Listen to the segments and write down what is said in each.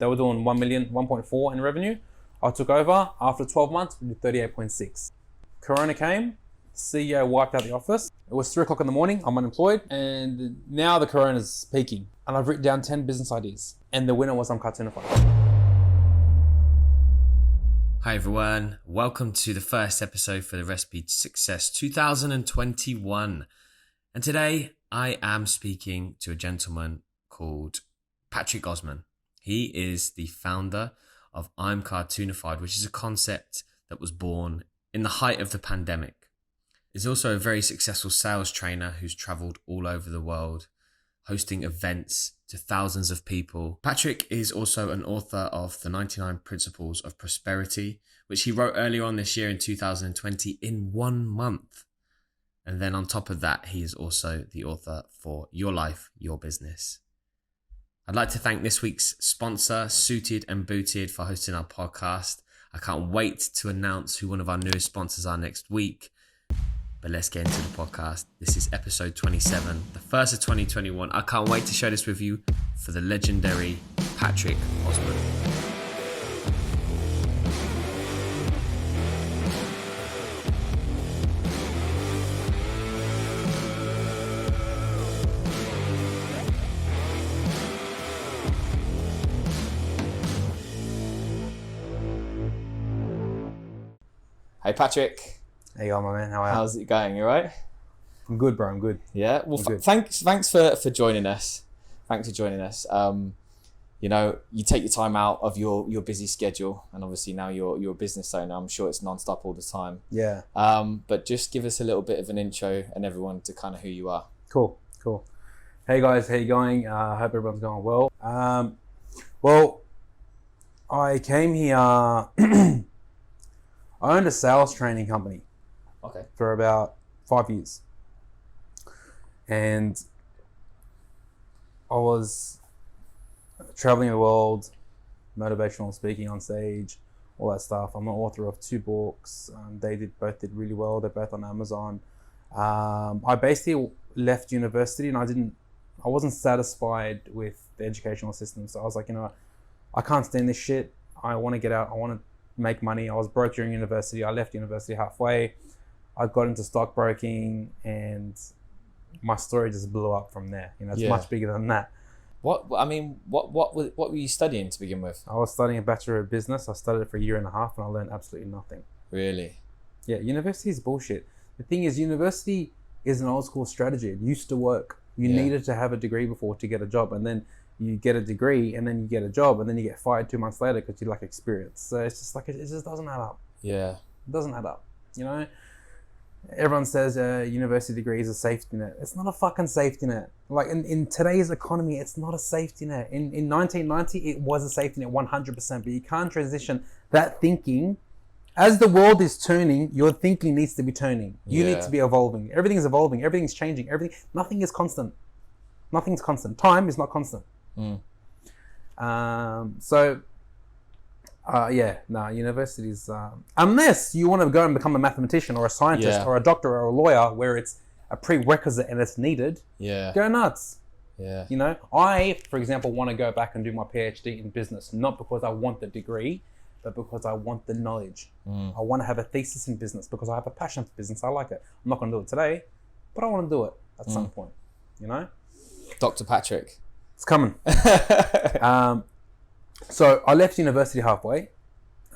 They were doing 1 million, 1.4 in revenue. I took over. After 12 months, we did 38.6. Corona came. CEO wiped out the office. It was 3 o'clock in the morning. I'm unemployed. And now the Corona's peaking. And I've written down 10 business ideas. And the winner was I'm Cartoonified. Hi everyone, welcome to the first episode for the Recipe to Success 2021. And today I am speaking to a gentleman called Patrick Osman. He is the founder of I'm Cartoonified, which is a concept that was born in the height of the pandemic. He's also a very successful sales trainer who's traveled all over the world, hosting events to thousands of people. Patrick is also an author of The 99 Principles of Prosperity, which he wrote earlier on this year in 2020 in 1 month. And then on top of that, he is also the author for Your Life, Your Business. I'd like to thank this week's sponsor, Suited and Booted, for hosting our podcast. I can't wait to announce who one of our newest sponsors are next week. But let's get into the podcast. This is episode 27, the first of 2021. I can't wait to share this with you for the legendary Patrick Osman. Hey Patrick. How you going, my man? How are you? How's it going? You alright? I'm good, bro. I'm good. Yeah. Well, thanks for joining us. Thanks for joining us. You know, you take your time out of your busy schedule, and obviously now you're a business owner. I'm sure it's non-stop all the time. Yeah. But just give us a little bit of an intro and everyone to kind of who you are. Cool. Hey guys, how you going? I hope everyone's going well. Well, I came here. I owned a sales training company. Okay. For about 5 years. And I was traveling the world, motivational speaking on stage, all that stuff. I'm an author of 2 books. They both did really well. They're both on Amazon. I basically left university and I wasn't satisfied with the educational system. So I was like, I can't stand this shit. I want to get out. I want to make money. I was broke during university. I left university halfway. I got into stockbroking and my story just blew up from there. It's much bigger than that. What were you studying to begin with? I was studying a Bachelor of Business. I studied it for 1.5 years and I learned absolutely nothing. Really? Yeah, university is bullshit. The thing is, university is an old school strategy. It used to work. You needed to have a degree before to get a job, and then you get a degree and then you get a job and then you get fired 2 months later because you lack experience. So it's just like, it just doesn't add up. Yeah. It doesn't add up, Everyone says a university degree is a safety net. It's not a fucking safety net. Like in today's economy, it's not a safety net. In 1990, it was a safety net 100%, but you can't transition that thinking. As the world is turning, your thinking needs to be turning. You need to be evolving. Everything is evolving. Everything's changing. Nothing is constant. Nothing's constant. Time is not constant. Universities, unless you want to go and become a mathematician or a scientist or a doctor or a lawyer where it's a prerequisite and it's needed, go nuts. Yeah. I, for example, want to go back and do my PhD in business, not because I want the degree, but because I want the knowledge. I want to have a thesis in business because I have a passion for business. I like it. I'm not going to do it today, but I want to do it at some point, Dr. Patrick. It's coming. So I left university halfway.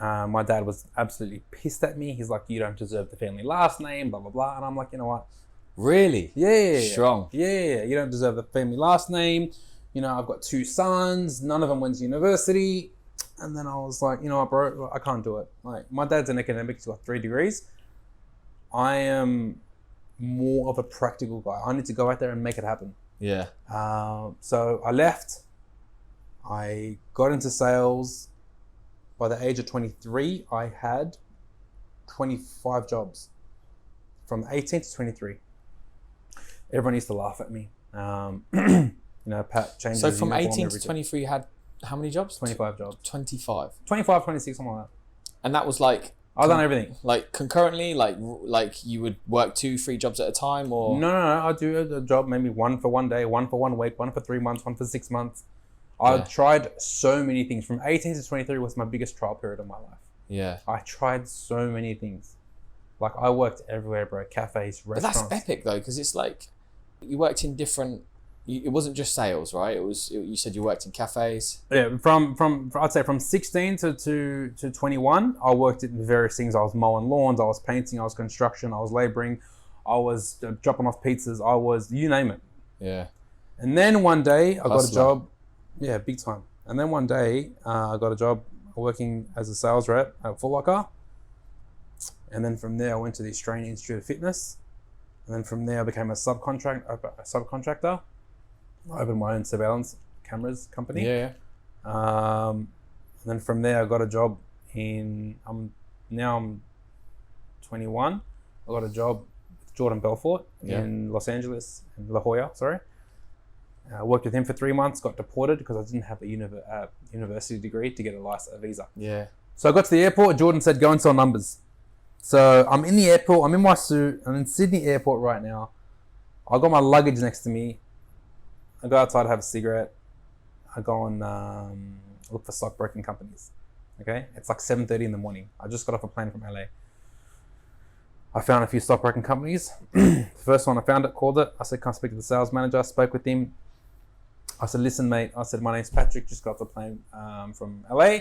My dad was absolutely pissed at me. He's like, you don't deserve the family last name, blah, blah, blah. And I'm like, you know what? Really? Yeah. Strong. Yeah. You don't deserve the family last name. I've got 2 sons. None of them went to university. And then I was like, you know what, bro? I can't do it. Like, my dad's an academic. He's got 3 degrees. I am more of a practical guy. I need to go out there and make it happen. Yeah. So I left. I got into sales. By the age of 23, I had 25 jobs. From 18 to 23. Everyone used to laugh at me. Pat changes. So from 18 to 23, you had how many jobs? 25 jobs. 25. 25, 26, something like that. And that was like... I've done everything. Like concurrently, like you would work 2-3 jobs at a time, or? No. I do a job maybe one for 1 day, one for 1 week, one for 3 months, one for 6 months. I Yeah. tried so many things. From 18 to 23 was my biggest trial period of my life. Yeah. I tried so many things. Like, I worked everywhere, bro. Cafes, But restaurants. that's epic though, because it's like you worked in different. It wasn't just sales, right? You said you worked in cafes. Yeah, from I'd say from 16 to 21, I worked in various things. I was mowing lawns, I was painting, I was construction, I was labouring, I was dropping off pizzas, I was, you name it. Yeah. And then one day I got a Hustler. job, yeah, big time. And then one day I got a job working as a sales rep at Foot Locker. And then from there I went to the Australian Institute of Fitness. And then from there I became a subcontractor. I opened my own surveillance cameras company. Yeah. And then from there I got a job I'm 21. I got a job with Jordan Belfort in Los Angeles, in La Jolla, sorry. I worked with him for 3 months, got deported because I didn't have a university degree to get a visa. Yeah. So I got to the airport, Jordan said, go and sell numbers. So I'm in the airport, I'm in my suit, I'm in Sydney airport right now. I got my luggage next to me. I go outside, have a cigarette. I go and look for stockbroking companies. Okay, it's like 7:30 in the morning. I just got off a plane from LA. I found a few stockbroking companies. The first one I found it, called it. I said, can I speak to the sales manager? I spoke with him. I said, listen, mate. I said, my name's Patrick. Just got off the plane from LA.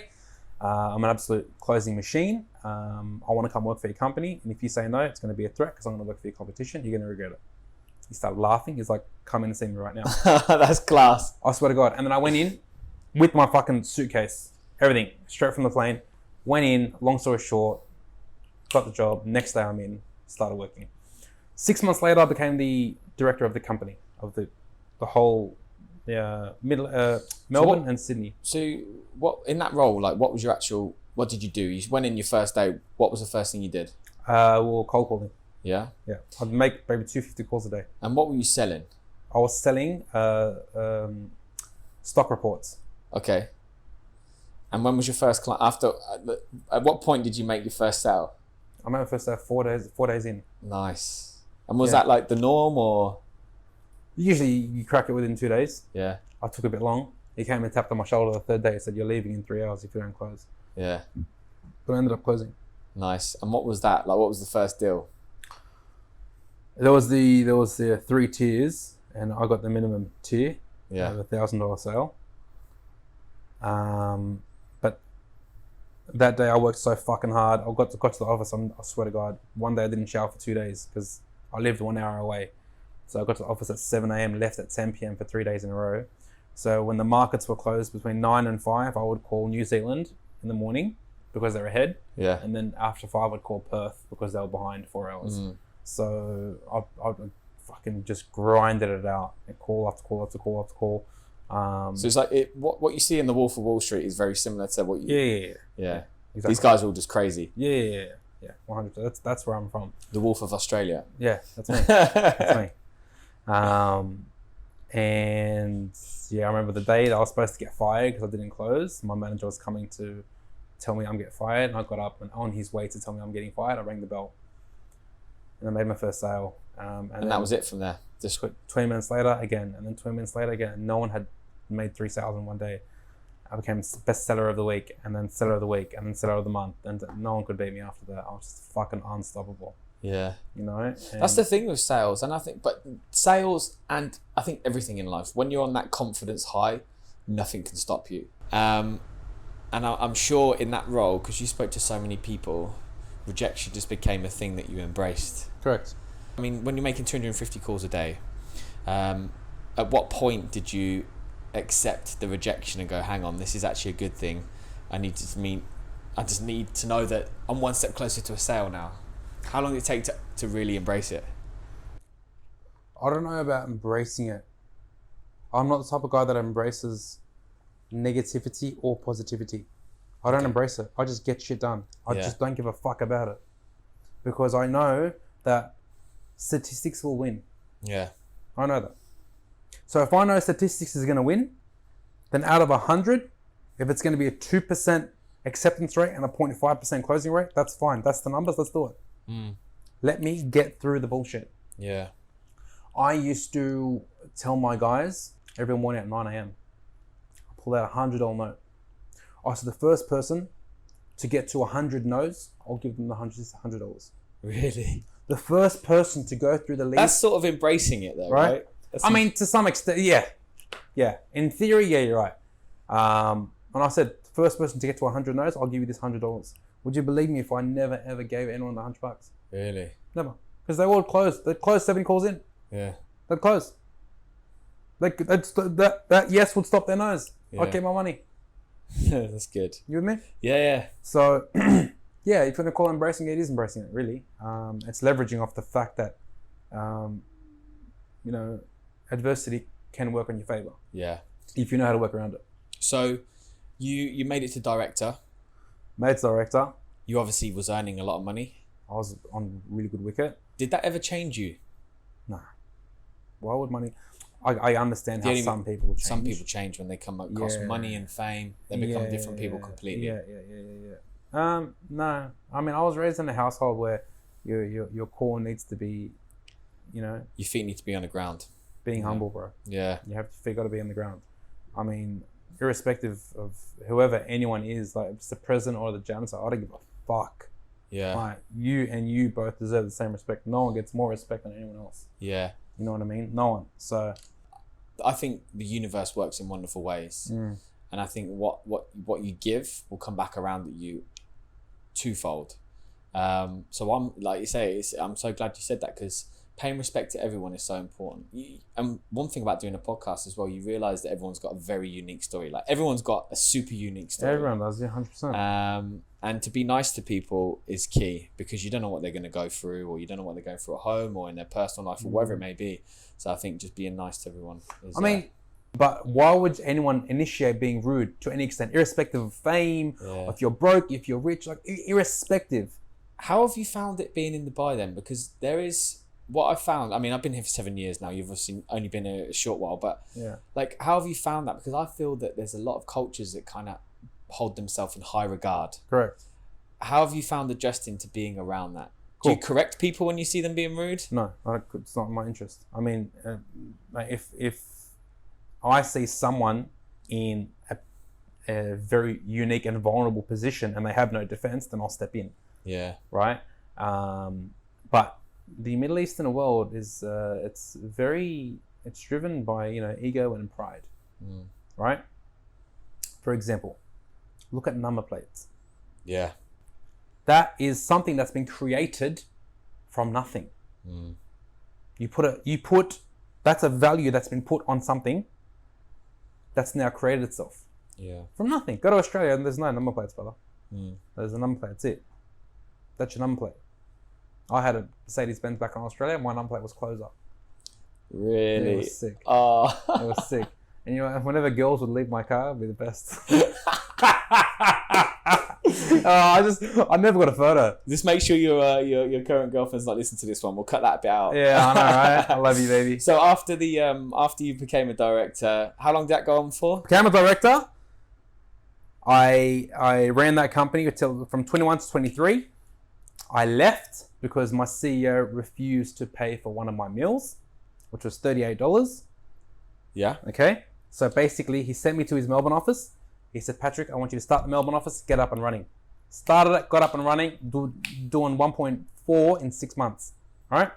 I'm an absolute closing machine. I want to come work for your company. And if you say no, it's going to be a threat because I'm going to work for your competition. You're going to regret it. He started laughing. He's like, come in and see me right now. That's class. I swear to God. And then I went in with my fucking suitcase, everything, straight from the plane. Went in, long story short, got the job. Next day I'm in, started working. 6 months later, I became the director of the company, of the whole Melbourne and Sydney. So what in that role, like what did you do? You went in your first day. What was the first thing you did? Well, cold calling. Yeah. Yeah. I'd make maybe 250 calls a day. And what were you selling? I was selling stock reports. Okay. And when was your first client? At what point did you make your first sale? I made my first sale 4 days in. Nice. And was that like the norm or? Usually you crack it within 2 days. Yeah. I took a bit long. He came and tapped on my shoulder the third day and said, you're leaving in 3 hours if you don't close. Yeah. But I ended up closing. Nice. And what was that? Like, what was the first deal? There was the 3 tiers, and I got the minimum tier. Yeah. The $1,000 sale. But that day I worked so fucking hard. I got to the office. I swear to God, one day I didn't shower for 2 days because I lived 1 hour away. So I got to the office at 7 a.m, left at 10 p.m. for 3 days in a row. So when the markets were closed between 9 and 5, I would call New Zealand in the morning because they're ahead. Yeah. And then after 5, I'd call Perth because they were behind 4 hours. So I fucking just grinded it out and call after call after call after call. So it's like what you see in the Wolf of Wall Street is very similar to what you. Yeah. Exactly. These guys are all just crazy. Yeah. 100%. That's where I'm from. The Wolf of Australia. Yeah, that's me. That's me. And yeah, I remember the day that I was supposed to get fired because I didn't close. My manager was coming to tell me I'm getting fired, and I got up and on his way to tell me I'm getting fired, I rang the bell, and I made my first sale. And that was it from there. Just 20 minutes later again, and then 20 minutes later again. No one had made 3 sales in one day. I became best seller of the week, and then seller of the week, and then seller of the month, and no one could beat me after that. I was just fucking unstoppable. Yeah. You know? That's the thing with sales, and I think sales and I think everything in life, when you're on that confidence high, nothing can stop you. And I'm sure in that role, because you spoke to so many people, rejection just became a thing that you embraced. Correct. I mean, when you're making 250 calls a day, at what point did you accept the rejection and go, hang on, this is actually a good thing. I just need to know that I'm one step closer to a sale now. How long did it take to really embrace it? I don't know about embracing it. I'm not the type of guy that embraces negativity or positivity. I don't embrace it. I just get shit done. I just don't give a fuck about it. Because I know that statistics will win. Yeah. I know that. So if I know statistics is going to win, then out of 100, if it's going to be a 2% acceptance rate and a 0.5% closing rate, that's fine. That's the numbers. Let's do it. Let me get through the bullshit. Yeah. I used to tell my guys every morning at 9 a.m. I pull out $100 note. I said, the first person to get to 100 no's, I'll give them the $100. Really? The first person to go through the list. That's sort of embracing it though, right? I mean, to some extent, yeah. Yeah. In theory, yeah, you're right. And I said, the first person to get to 100 no's, I'll give you this $100. Would you believe me if I never ever gave anyone the $100? Really? Never. Because they all closed. They'd close 7 calls in. Yeah. They'd close. That yes would stop their nose. Yeah. I'd keep my money. That's good. You with me? Yeah. So, yeah, if you're going to call it embracing it, it is embracing it, really. It's leveraging off the fact that, adversity can work on your favor. Yeah. If you know how to work around it. So, you made it to director. Made it director. You obviously was earning a lot of money. I was on really good wicket. Did that ever change you? No. Why would money... I understand how some people change. Some people change when they come across money and fame. They become different people completely. Yeah. No. I mean, I was raised in a household where your core needs to be, Your feet need to be on the ground. Being humble, bro. Yeah. Your feet got to be on the ground. I mean, irrespective of whoever anyone is, like it's the president or the janitor, I don't give a fuck. Yeah. Like, you both deserve the same respect. No one gets more respect than anyone else. Yeah. You know what I mean? No one. So I think the universe works in wonderful ways. And I think what you give will come back around at you twofold. So I'm, like you say, I'm so glad you said that, because paying respect to everyone is so important. And one thing about doing a podcast as well, you realize that everyone's got a very unique story. Like everyone's got a super unique story. everyone does, yeah, 100%. And to be nice to people is key, because you don't know what they're going to go through, or you don't know what they're going through at home or in their personal life or whatever it may be. So I think just being nice to everyone is... But why would anyone initiate being rude to any extent, irrespective of fame, if you're broke, if you're rich, like irrespective? How have you found it being in Dubai then? Because there is... What I found, I mean, I've been here for 7 years now. You've obviously only been a short while, but like, how have you found that? Because I feel that there's a lot of cultures that kind of hold themselves in high regard. Correct. How have you found adjusting to being around that? Cool. Do you correct people when you see them being rude? No, it's not my interest. I mean, if I see someone in a very unique and vulnerable position and they have no defense, then I'll step in. Yeah. Right. But the Middle Eastern world is it's driven by ego and pride, right? For example, look at number plates. Yeah. That is something that's been created from nothing. That's a value that's been put on something that's now created itself. Yeah. From nothing. Go to Australia and there's no number plates, brother. There's a number plate. That's it. That's your number plate. I had a Mercedes-Benz back in Australia. My number plate was closer. Really? It was sick. Oh. It was sick. And whenever girls would leave my car, it'd be the best. I never got a photo. Just make sure your current girlfriend's not listening to this one. We'll cut that bit out. Yeah, I know, right? I love you, baby. So after you became a director, how long did that go on for? Became a director. I ran that company until from 21 to 23. I left because my CEO refused to pay for one of my meals, which was $38. Yeah. Okay. So basically, he sent me to his Melbourne office. He said, Patrick, I want you to start the Melbourne office, get up and running. Started it, got up and running, doing 1.4 in 6 months. All right.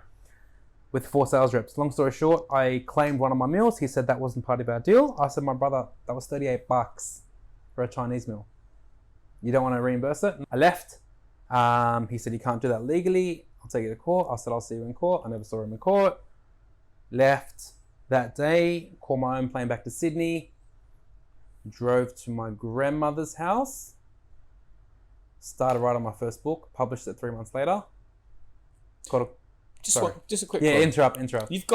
With 4 sales reps. Long story short, I claimed one of my meals. He said that wasn't part of our deal. I said, my brother, that was $38 for a Chinese meal. You don't want to reimburse it? I left. He said, you can't do that legally. I'll take you to court. I said, I'll see you in court. I never saw him in court. Left that day, called my own plane back to Sydney, drove to my grandmother's house, started writing my first book, published it 3 months later. Just a quick Yeah, one. interrupt. You've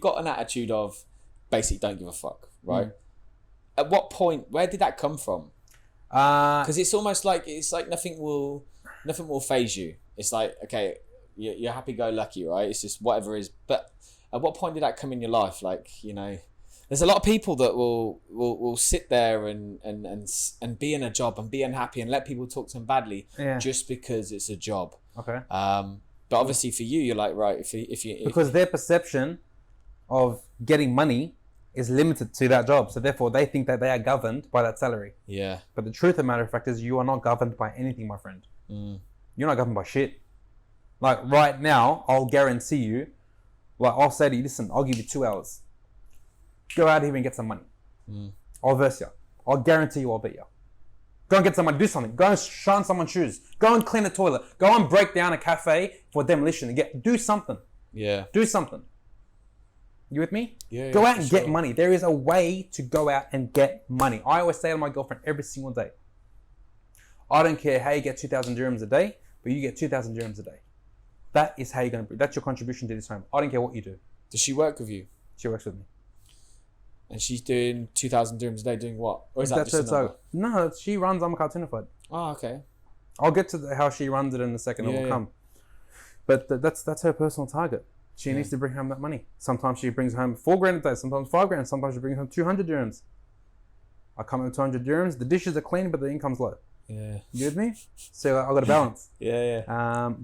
got an attitude of basically don't give a fuck, right? At what point, where did that come from? Because it's almost like nothing will phase you. It's like, okay, you're happy-go-lucky, right? It's just whatever is. But at what point did that come in your life? Like, there's a lot of people that will sit there and be in a job and be unhappy and let people talk to them badly just because it's a job. Okay. But obviously for you, you're like, right, if you because their perception of getting money is limited to that job. So therefore, they think that they are governed by that salary. Yeah. But the truth of the matter of fact is you are not governed by anything, my friend. You're not governed by shit. Like right now, I'll guarantee you, like I'll say to you, listen, I'll give you 2 hours. Go out here and get some money. I'll verse you. I'll guarantee you I'll beat you. Go and get some money, do something. Go and shine someone's shoes. Go and clean a toilet. Go and break down a cafe for demolition. Do something. Yeah. Do something. You with me? Yeah. Go out and get money. There is a way to go out and get money. I always say to my girlfriend every single day, I don't care how you get 2,000 dirhams a day, but you get 2,000 dirhams a day. That is how you're going to, that's your contribution to this home. I don't care what you do. Does she work with you? She works with me. And she's doing 2,000 dirhams a day doing what? Or is that That's just a number? No, she runs I'm Cartoonified. Oh, okay. I'll get to how she runs it in a second. It will come. But that's her personal target. She needs to bring home that money. Sometimes she brings home 4 grand a day, sometimes 5 grand, sometimes she brings home 200 dirhams. I come home with 200 dirhams. The dishes are clean, but the income's low. Yeah. You with me? So I got a balance.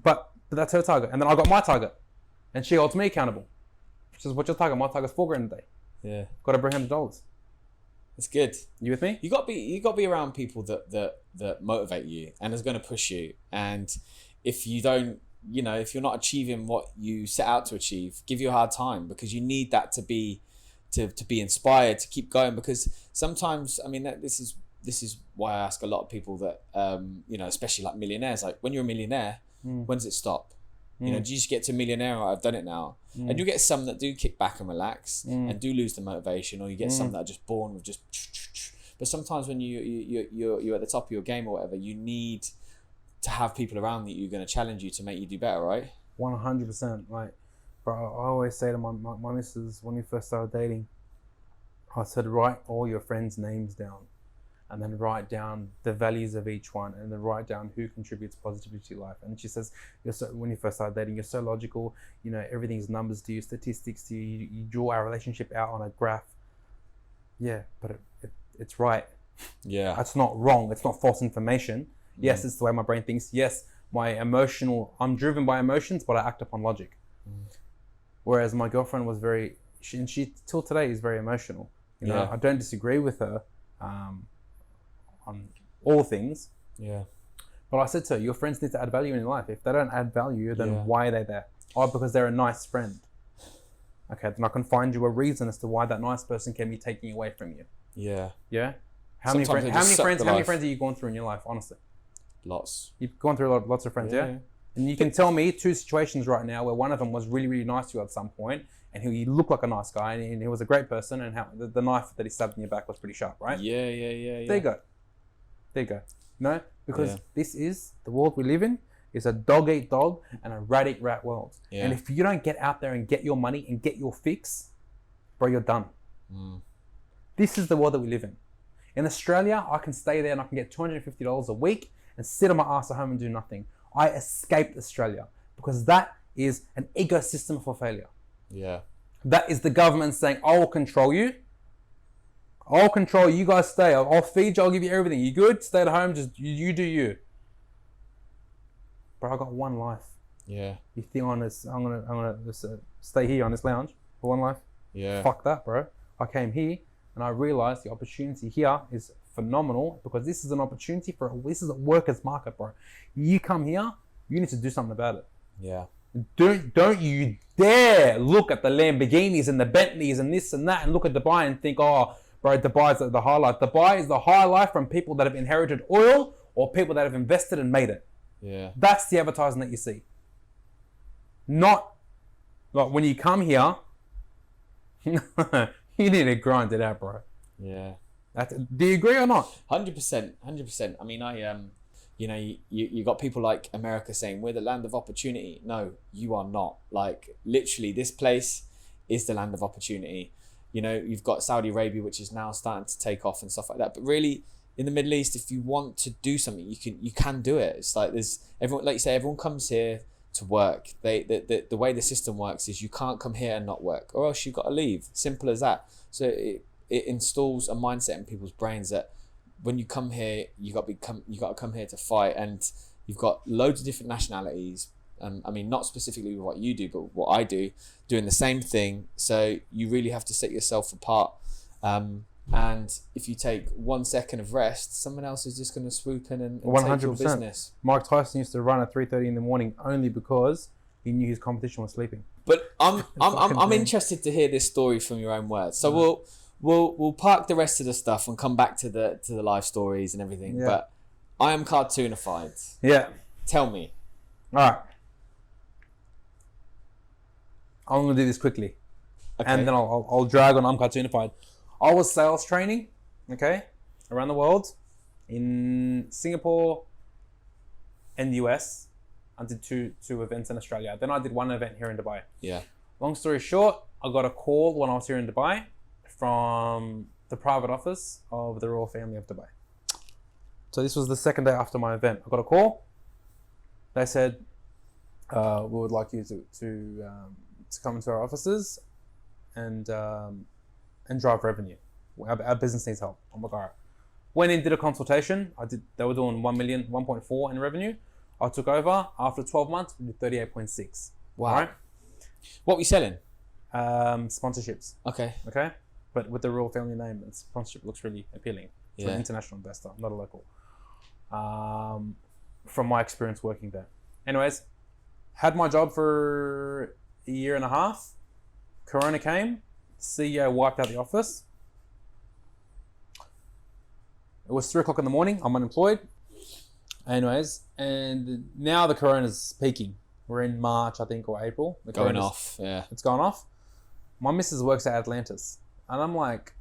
But that's her target. And then I got my target. And she holds me accountable. She says, what's your target? My target's 4 grand a day. Yeah. Got to bring home the dollars. That's good. You with me? You got to be around people that motivate you and is going to push you. And if you don't, if you're not achieving what you set out to achieve, give you a hard time, because you need that to be inspired to keep going. Because sometimes, this is why I ask a lot of people that, especially like millionaires, like when you're a millionaire, when does it stop? Do you just get to millionaire? I've done it now. And you get some that do kick back and relax and do lose the motivation, or you get some that are just born with just. But sometimes when you're at the top of your game or whatever, you need to have people around that you're going to challenge you to make you do better, right? 100%. Like, bro, I always say to my missus when we first started dating, I said, write all your friends' names down, and then write down the values of each one, and then write down who contributes positively to your life. And she says, when you first started dating, you're so logical, everything's numbers to you, statistics to you, you draw our relationship out on a graph. Yeah, but it's right. Yeah. That's not wrong. It's not false information. Yes, it's the way my brain thinks. Yes, I'm driven by emotions, but I act upon logic. Whereas my girlfriend was she till today is very emotional. I don't disagree with her on all things. Yeah. But I said to her, your friends need to add value in your life. If they don't add value, then why are they there? Oh, because they're a nice friend. Okay, then I can find you a reason as to why that nice person can be taking away from you. Yeah. Yeah? How many friends have you gone through in your life, honestly? Lots. You've gone through lots of friends, yeah? And you can tell me 2 situations right now where one of them was really, really nice to you at some point, and he looked like a nice guy, and he was a great person, and how the knife that he stabbed in your back was pretty sharp, right? Yeah. There you go. No? Because this is, the world we live in, is a dog-eat-dog and a rat-eat-rat world. Yeah. And if you don't get out there and get your money and get your fix, bro, you're done. This is the world that we live in. In Australia, I can stay there and I can get $250 a week and sit on my ass at home and do nothing. I escaped Australia because that is an ecosystem for failure. Yeah. That is the government saying, I will control you. I'll control you, guys stay. I'll feed you, I'll give you everything. You good? Stay at home, just you do you. Bro, I got one life. Yeah. You think I'm gonna just stay here on this lounge for one life? Yeah. Fuck that, bro. I came here and I realized the opportunity here is phenomenal, because this is an opportunity this is a worker's market, bro. You come here, you need to do something about it. Yeah. Don't you dare look at the Lamborghinis and the Bentleys and this and that and look at Dubai and think, oh, bro, Dubai's the highlight. Dubai is the highlight from people that have inherited oil or people that have invested and made it. Yeah. That's the advertising that you see. Not like when you come here, you need to grind it out, bro. Yeah. Do you agree or not? 100%. I mean, you got people like America saying we're the land of opportunity. No, you are not. Like, literally, this place is the land of opportunity. You've got Saudi Arabia, which is now starting to take off and stuff like that. But really, in the Middle East, if you want to do something, you can do it. It's like everyone, like you say, everyone comes here to work. The way the system works is you can't come here and not work, or else you've got to leave. Simple as that. So it installs a mindset in people's brains that when you come here, you got to come here to fight. And you've got loads of different nationalities. I mean, not specifically with what you do, but what I do, doing the same thing. So you really have to set yourself apart And if you take 1 second of rest, someone else is just going to swoop in and take your 100%. business. Mike Tyson used to run at 3:30 in the morning only because he knew his competition was sleeping. But I'm Fucking thing. interested to hear this story from your own words. So we'll park the rest of the stuff and come back to the life stories and everything. Yeah. But I am Cartoonified. Yeah. Tell me. All right. I'm gonna do this quickly, Okay. and then I'll drag on I'm Cartoonified. I was sales training, okay, around the world, in Singapore and the US. I did two events in Australia. Then I did one event here in Dubai. Yeah. Long story short, I got a call when I was here in Dubai from the private office of the royal family of Dubai. So this was the second day after my event. I got a call. They said, we would like you to come into our offices and drive revenue. Our business needs help. I'm like, all right. Went in, did a consultation. They were doing 1.4 in revenue. I took over. After 12 months, we did 38.6. Wow. All right? What were you selling? Sponsorships. Okay. Okay? But with the royal family name, and sponsorship looks really appealing. It's an international investor, not a local. From my experience working there. Anyways, had my job for a year and a half. Corona came. CEO wiped out the office. It was 3 o'clock in the morning. I'm unemployed. Anyways, and now the corona's peaking. We're in March, I think, or April. Going off, yeah. It's gone off. My missus works at Atlantis. And I'm like,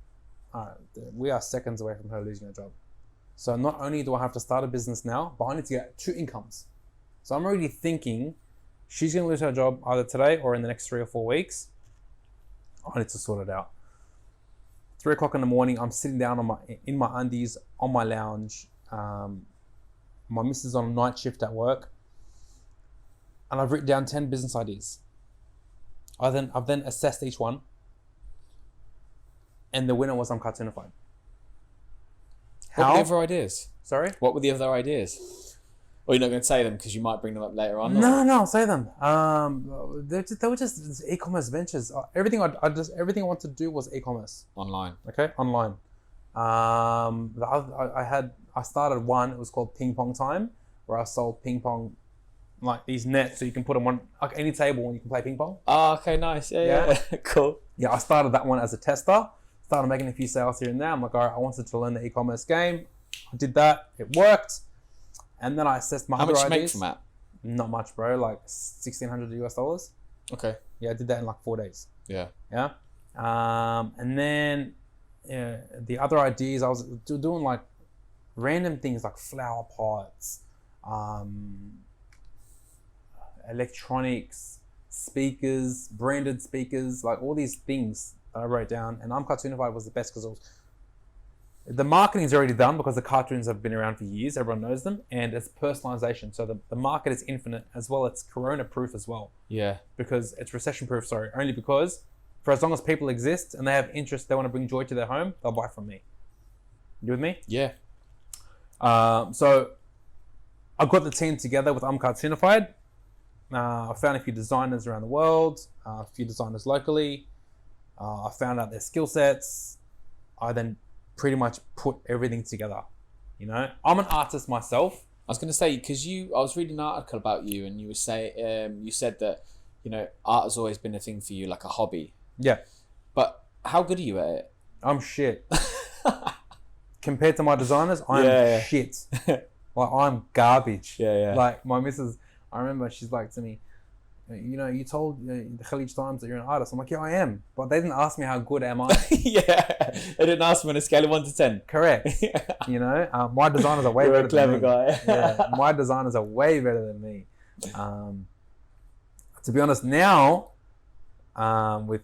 all right, we are seconds away from her losing her job. So not only do I have to start a business now, but I need to get 2 incomes. So I'm already thinking she's going to lose her job either today or in the next 3 or 4 weeks. I need to sort it out. 3 o'clock in the morning, I'm sitting down in my undies on my lounge. My missus is on a night shift at work. And I've written down 10 business ideas. I've then assessed each one. And the winner was I'm Cartoonified. What were the other ideas? Sorry? What were the other ideas? Or you're not going to say them because you might bring them up later on? No, I'll say them. They were just e-commerce ventures. Everything I wanted to do was e-commerce. Online. Okay, online. I started one. It was called Ping Pong Time, where I sold ping pong, like these nets, so you can put them on like any table and you can play ping pong. Oh, okay, nice. Yeah. Cool. Yeah, I started that one as a tester. Started making a few sales here and there. I'm like, all right, I wanted to learn the e-commerce game. I did that. It worked. And then I assessed my other ideas. How much you make from that? Not much, bro. Like $1,600 US. Okay. Yeah, I did that in like 4 days. Yeah. Yeah. And then the other ideas, I was doing like random things like flower pots, electronics, speakers, branded speakers, like all these things that I wrote down. And I'm Cartoonified was the best because the marketing is already done because the cartoons have been around for years. Everyone knows them. And it's personalization. So the market is infinite as well. It's corona proof as well. Yeah. Because it's recession proof, only because for as long as people exist and they have interest, they want to bring joy to their home, they'll buy from me. You with me? Yeah. So I got the team together with I'm Cartoonified. I found a few designers around the world, a few designers locally. I found out their skill sets. I then pretty much put everything together. You know, I'm an artist myself. I was going to say, because I was reading an article about you and you said that, you know, art has always been a thing for you, like a hobby. Yeah. But how good are you at it? I'm shit. Compared to my designers, I'm shit. Like, I'm garbage. Yeah. Like, my missus, I remember she's like to me, you know, you told the Khalij Times that you're an artist. I'm like, yeah, I am. But they didn't ask me how good am I. Yeah. They didn't ask me on a scale of 1 to 10. Correct. You know, my designers are way You're better a clever than me. guy. Yeah, my designers are way better than me. To be honest, now, with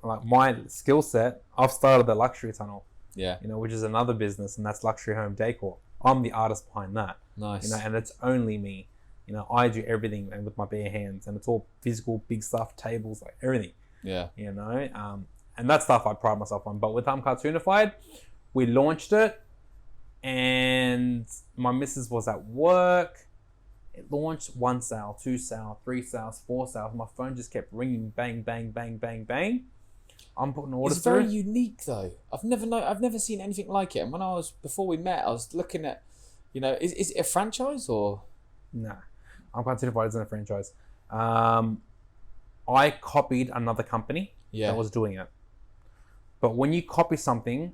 like my skill set, I've started the Luxury Tunnel. Yeah. You know, which is another business, and that's luxury home decor. I'm the artist behind that. Nice. You know, and it's only me. You know, I do everything and with my bare hands, and it's all physical, big stuff, tables, like everything. Yeah. You know, and that stuff I pride myself on. But with I'm Cartoonified, we launched it, and my missus was at work. It launched 1 sale, 2 sale, 3 sales, 4 sales. My phone just kept ringing, bang, bang, bang, bang, bang. I'm putting orders It's very through. unique though. I've never seen anything like it. And before we met, I was looking at, is it a franchise or? Nah, I'm Cartoonified isn't a franchise. I copied another company that was doing it. But when you copy something,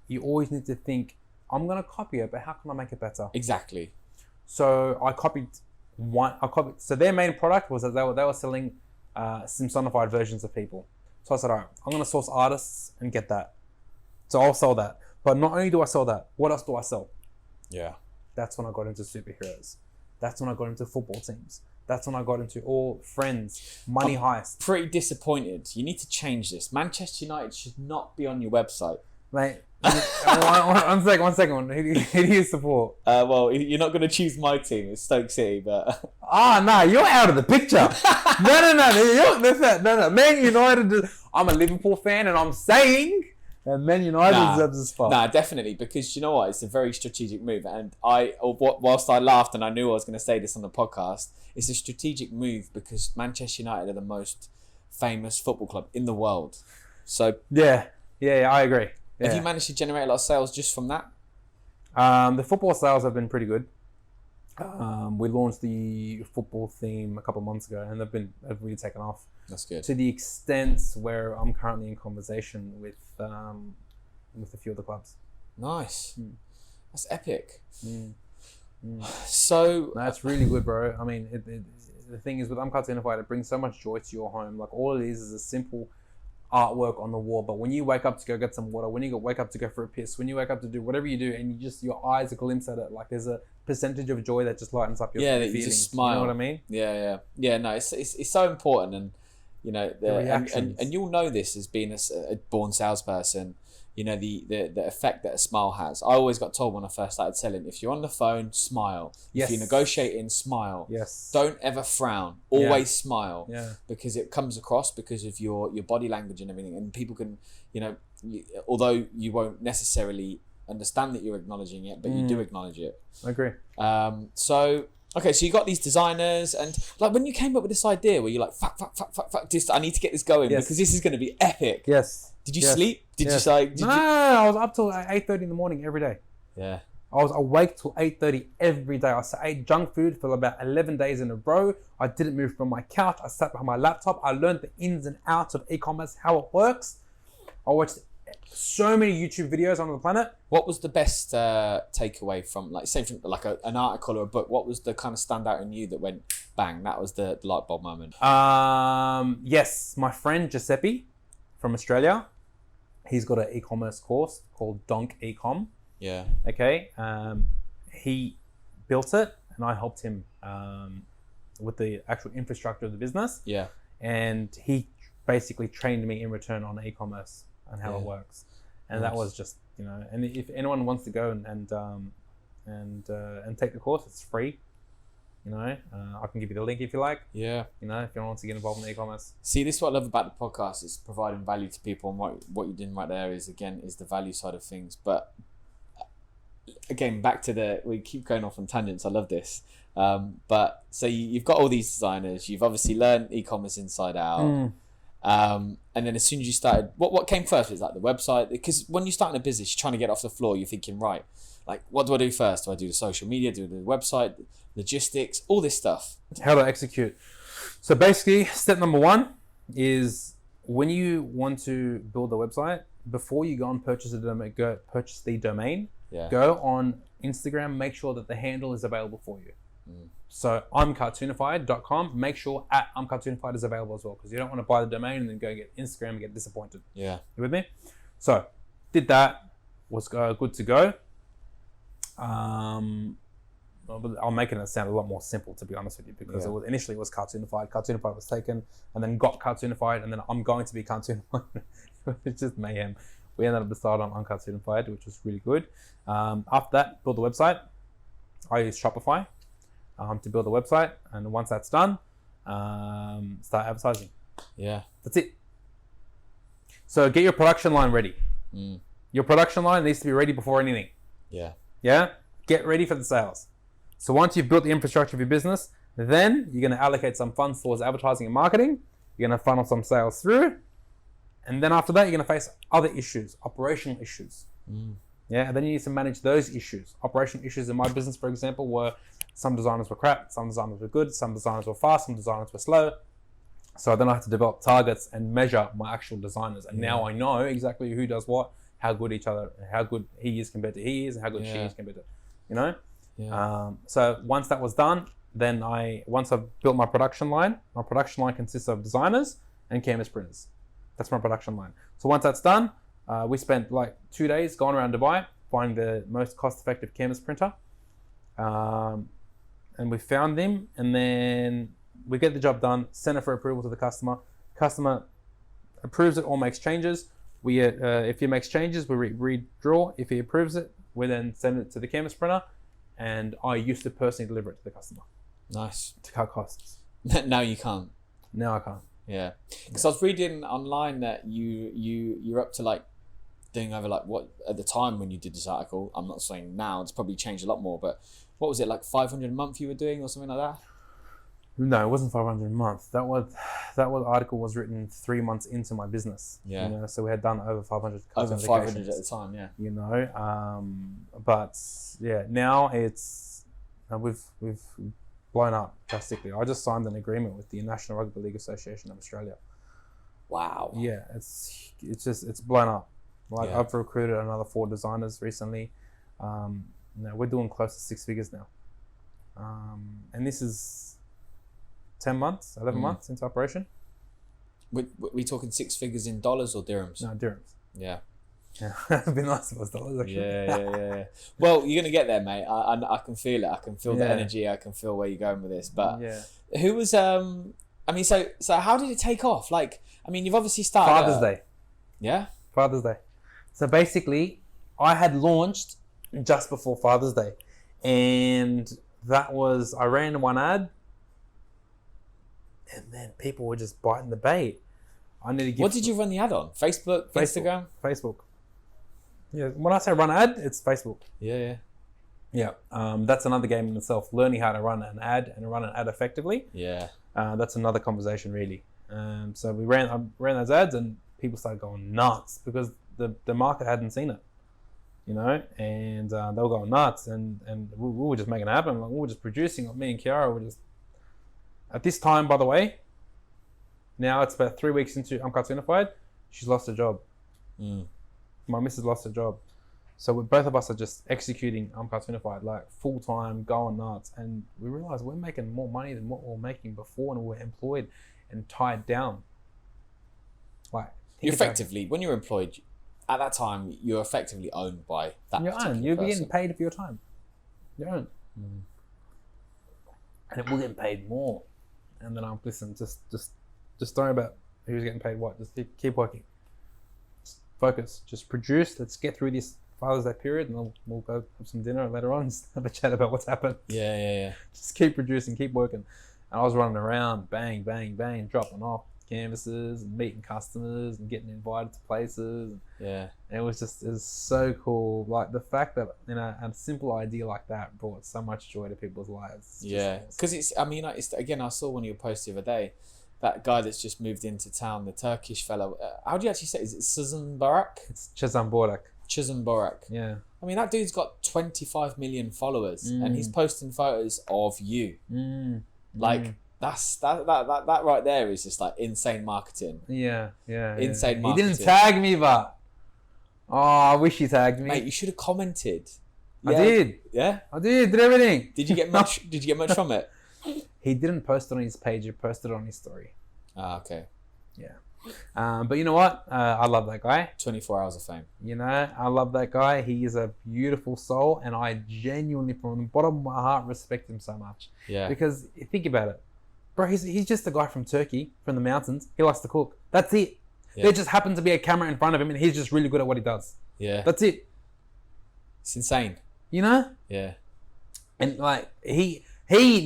you always need to think, I'm gonna copy it, but how can I make it better? Exactly. So I copied. So their main product was that they were selling Simpsonified versions of people. So I said, all right, I'm gonna source artists and get that. So I'll sell that. But not only do I sell that, what else do I sell? Yeah. That's when I got into superheroes. That's when I got into football teams. That's when I got into all Friends, Money Heist. Pretty disappointed. You need to change this. Manchester United should not be on your website. Mate, one second. Who do you support? Well, you're not going to choose my team. It's Stoke City, but... Nah, you're out of the picture. No. Man United, I'm a Liverpool fan and I'm saying that Man United deserves a spot. Nah, definitely, because you know what? It's a very strategic move. And whilst I laughed and I knew I was going to say this on the podcast, it's a strategic move because Manchester United are the most famous football club in the world. So... Yeah, I agree. Yeah. Have you managed to generate a lot of sales just from that? The football sales have been pretty good. We launched the football theme a couple of months ago, and they've really taken off. That's good. To the extent where I'm currently in conversation with a few of the clubs. Nice. That's epic. So that's really good, bro. I mean, the thing is with I'm Cartoonified, it brings so much joy to your home. Like all it is a simple artwork on the wall, but when you wake up to go get some water, when you wake up to go for a piss, when you wake up to do whatever you do, and your eyes glimpse at it, like there's a percentage of joy that just lightens up your feelings. You just smile. You know what I mean? Yeah. No, it's so important, and reactions. and you'll know this as being a born salesperson. The effect that a smile has. I always got told when I first started selling, if you're on the phone, smile. Yes. If you're negotiating, smile. Yes. Don't ever frown. Always smile. Yeah. Because it comes across because of your body language and everything. And people can, although you won't necessarily understand that you're acknowledging it, but you do acknowledge it. I agree. So you got these designers, and like when you came up with this idea where you're like, fuck, I need to get this going because this is going to be epic. Yes. Did you sleep? No, I was up till 8:30 in the morning every day. Yeah. I was awake till 8:30 every day. I ate junk food for about 11 days in a row. I didn't move from my couch. I sat behind my laptop. I learned the ins and outs of e-commerce, how it works. I watched so many YouTube videos on the planet. What was the best takeaway from, an article or a book? What was the kind of standout in you that went bang? That was the light bulb moment. Yes, my friend Giuseppe from Australia. He's got an e-commerce course called Donk Ecom. Yeah. Okay. He built it, and I helped him with the actual infrastructure of the business. Yeah. And he basically trained me in return on e-commerce and how it works. And that was just, and if anyone wants to go and take the course, it's free. I can give you the link if you like. Yeah. If you want to get involved in e-commerce. See, this is what I love about the podcast, is providing value to people, and what you're doing right there is the value side of things. But again, back to we keep going off on tangents. I love this. But so you've got all these designers. You've obviously learned e-commerce inside out. And then as soon as you started, what came first? Was like the website? Because when you're starting a business, you're trying to get off the floor. You're thinking, right, like, what do I do first? Do I do the social media? Do I do the website? Logistics? All this stuff. How to execute. So basically, step number one is when you want to build a website, before you go and purchase the domain. Yeah. Go on Instagram. Make sure that the handle is available for you. So I'm Cartoonified.com. Make sure I'm Cartoonified is available as well, because you don't want to buy the domain and then go get Instagram and get disappointed. Yeah. You with me? So did that. Was good to go. I'm making it sound a lot more simple, to be honest with you, because initially it was Cartoonified. Cartoonified was taken, and then got Cartoonified, and then I'm going to be Cartoonified. It's just mayhem. We ended up deciding on I'm Cartoonified, which was really good. After that, build the website. I use Shopify to build a website, and once that's done, start advertising. Yeah. That's it. So get your production line ready. Your production line needs to be ready before anything. Yeah. Yeah? Get ready for the sales. So once you've built the infrastructure of your business, then you're going to allocate some funds towards advertising and marketing. You're going to funnel some sales through, And then after that, you're going to face other issues, operational issues. Yeah, and then you need to manage those issues. Operational issues in my business, for example, were some designers were crap, some designers were good, some designers were fast, some designers were slow. So then I had to develop targets and measure my actual designers. And now I know exactly who does what, how good he is compared to he is, and how good she is compared to, you know? Yeah. So once that was done, then once I've built my production line consists of designers and canvas printers. That's my production line. So once that's done, we spent like 2 days going around Dubai, finding the most cost-effective canvas printer. And we found them, and then we get the job done, send it for approval to the customer. Customer approves it or makes changes. If he makes changes, we redraw. If he approves it, we then send it to the canvas printer, and I used to personally deliver it to the customer. Nice. To cut costs. Now you can't. Now I can't. Yeah, because I was reading online that you're up to like doing over like what at the time when you did this article. I'm not saying now; it's probably changed a lot more. But what was it like 500 a month you were doing or something like that? No, it wasn't 500 a month. That article was written 3 months into my business. Yeah. You know, so we had done over 500. Over 500 at the time. Yeah. You know, but yeah, now we've blown up drastically. I just signed an agreement with the National Rugby League Association of Australia. Wow. Yeah, it's blown up. Like Yeah. I've recruited another 4 designers recently. We're doing close to 6 figures now. And this is 10 months, 11 months into operation. We talking 6 figures in dollars or dirhams? No, dirhams. Yeah. Yeah, it'd be nice if it was dollars actually. Yeah. Well, you're gonna get there, mate. I can feel it. I can feel the energy. I can feel where you're going with this. But who was I mean, so how did it take off? Like, I mean, you've obviously started Father's Day. Yeah. Father's Day. So basically, I had launched just before Father's Day, and I ran one ad, and then people were just biting the bait. What did you run the ad on? Facebook. Instagram? Facebook. Yeah, when I say run ad, it's Facebook. Yeah. That's another game in itself. Learning how to run an ad and run an ad effectively. Yeah. That's another conversation, really. So I ran those ads, and people started going nuts because the market hadn't seen it, you know, and they were going nuts, and we were just making it happen. Like, we were just producing. Like, me and Kiara were just at this time, by the way. Now it's about 3 weeks into I'm Cartoonified. She's lost her job. My missus lost her job. So both of us are just executing I'm Cartoonified, like full time, going nuts. And we realized we're making more money than what we were making before, and we were employed and tied down. Like, You effectively, when you're employed, at that time, you're effectively owned by that particular You're person. getting paid for your time. You're owned. And we're getting paid more. And then I'm listen, just don't worry about who's getting paid what. Just keep working. Just focus. Just produce. Let's get through this Father's Day period, and we'll go have some dinner later on and have a chat about what's happened. Yeah. Just keep producing, keep working. And I was running around, bang, dropping off canvases and meeting customers and getting invited to places. Yeah. And it was so cool. Like, the fact that, you know, a simple idea like that brought so much joy to people's lives. Yeah. Because again, I saw one of your posts the other day, that guy that's just moved into town, the Turkish fellow. How do you actually say it? Is it Cizan Barak? It's Cizan Barak. Cizan Barak. Yeah. I mean, that dude's got 25 million followers, and he's posting photos of you. Like, that right there is just like insane marketing. Yeah. Insane marketing. He didn't tag me, but I wish he tagged me. Mate, you should have commented. I did. Yeah? I did everything. Did you get much from it? He didn't post it on his page, he posted it on his story. Ah, okay. Yeah. But you know what? I love that guy. 24 hours of fame. You know, I love that guy. He is a beautiful soul, and I genuinely, from the bottom of my heart, respect him so much. Yeah. Because think about it. Bro, he's just a guy from Turkey, from the mountains. He likes to cook. That's it. Yeah. There just happens to be a camera in front of him, and he's just really good at what he does. Yeah. That's it. It's insane. You know? Yeah. And like, he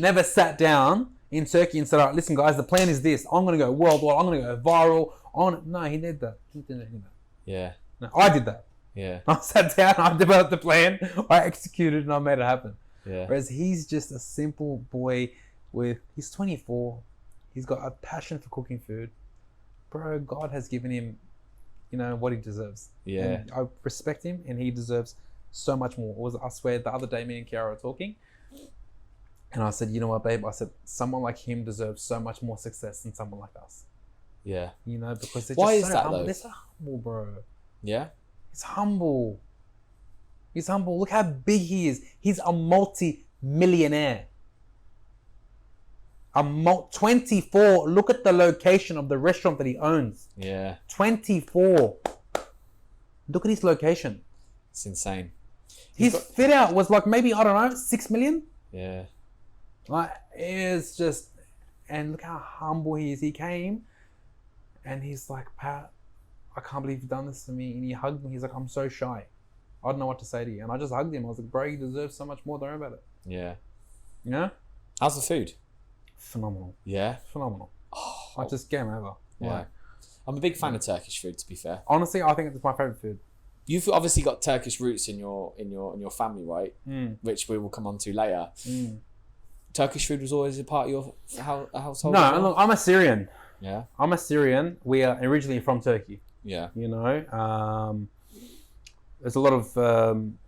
never sat down in Turkey and said, all right, listen guys, the plan is this. I'm going to go worldwide. I'm going to go viral. No, he did that. He didn't do that. Yeah. No, I did that. Yeah. I sat down, I developed the plan, I executed, and I made it happen. Yeah. Whereas he's just a simple boy he's 24. He's got a passion for cooking food. Bro, God has given him what he deserves. Yeah. And I respect him, and he deserves so much more. I swear, the other day, me and Kiara were talking, and I said, you know what, babe? I said, someone like him deserves so much more success than someone like us. Yeah. Because they're Why just is so that, humble. though? They're so humble, bro. Yeah. He's humble. He's humble. Look how big he is. He's a multi-millionaire. 24. Look at the location of the restaurant that he owns. Yeah. 24. Look at his location. It's insane. His fit out was like maybe, I don't know, 6 million. Yeah. Like, it's just, and look how humble he is. He came and he's like, Pat, I can't believe you've done this to me. And he hugged me. He's like, I'm so shy. I don't know what to say to you. And I just hugged him. I was like, bro, you deserve so much more. Don't worry about it. Yeah. You know? How's the food? Phenomenal. Yeah. Phenomenal. Oh, I just game over. yeah. Like, I'm a big fan of Turkish food, to be fair. honestly, I think it's my favorite food. You've obviously got Turkish roots in your family, right? Mm. Which we will come on to later. Mm. Turkish food was always a part of your household? No, as well? look, I'm a Syrian. Yeah. I'm a Syrian. We are originally from Turkey. Yeah. There's a lot of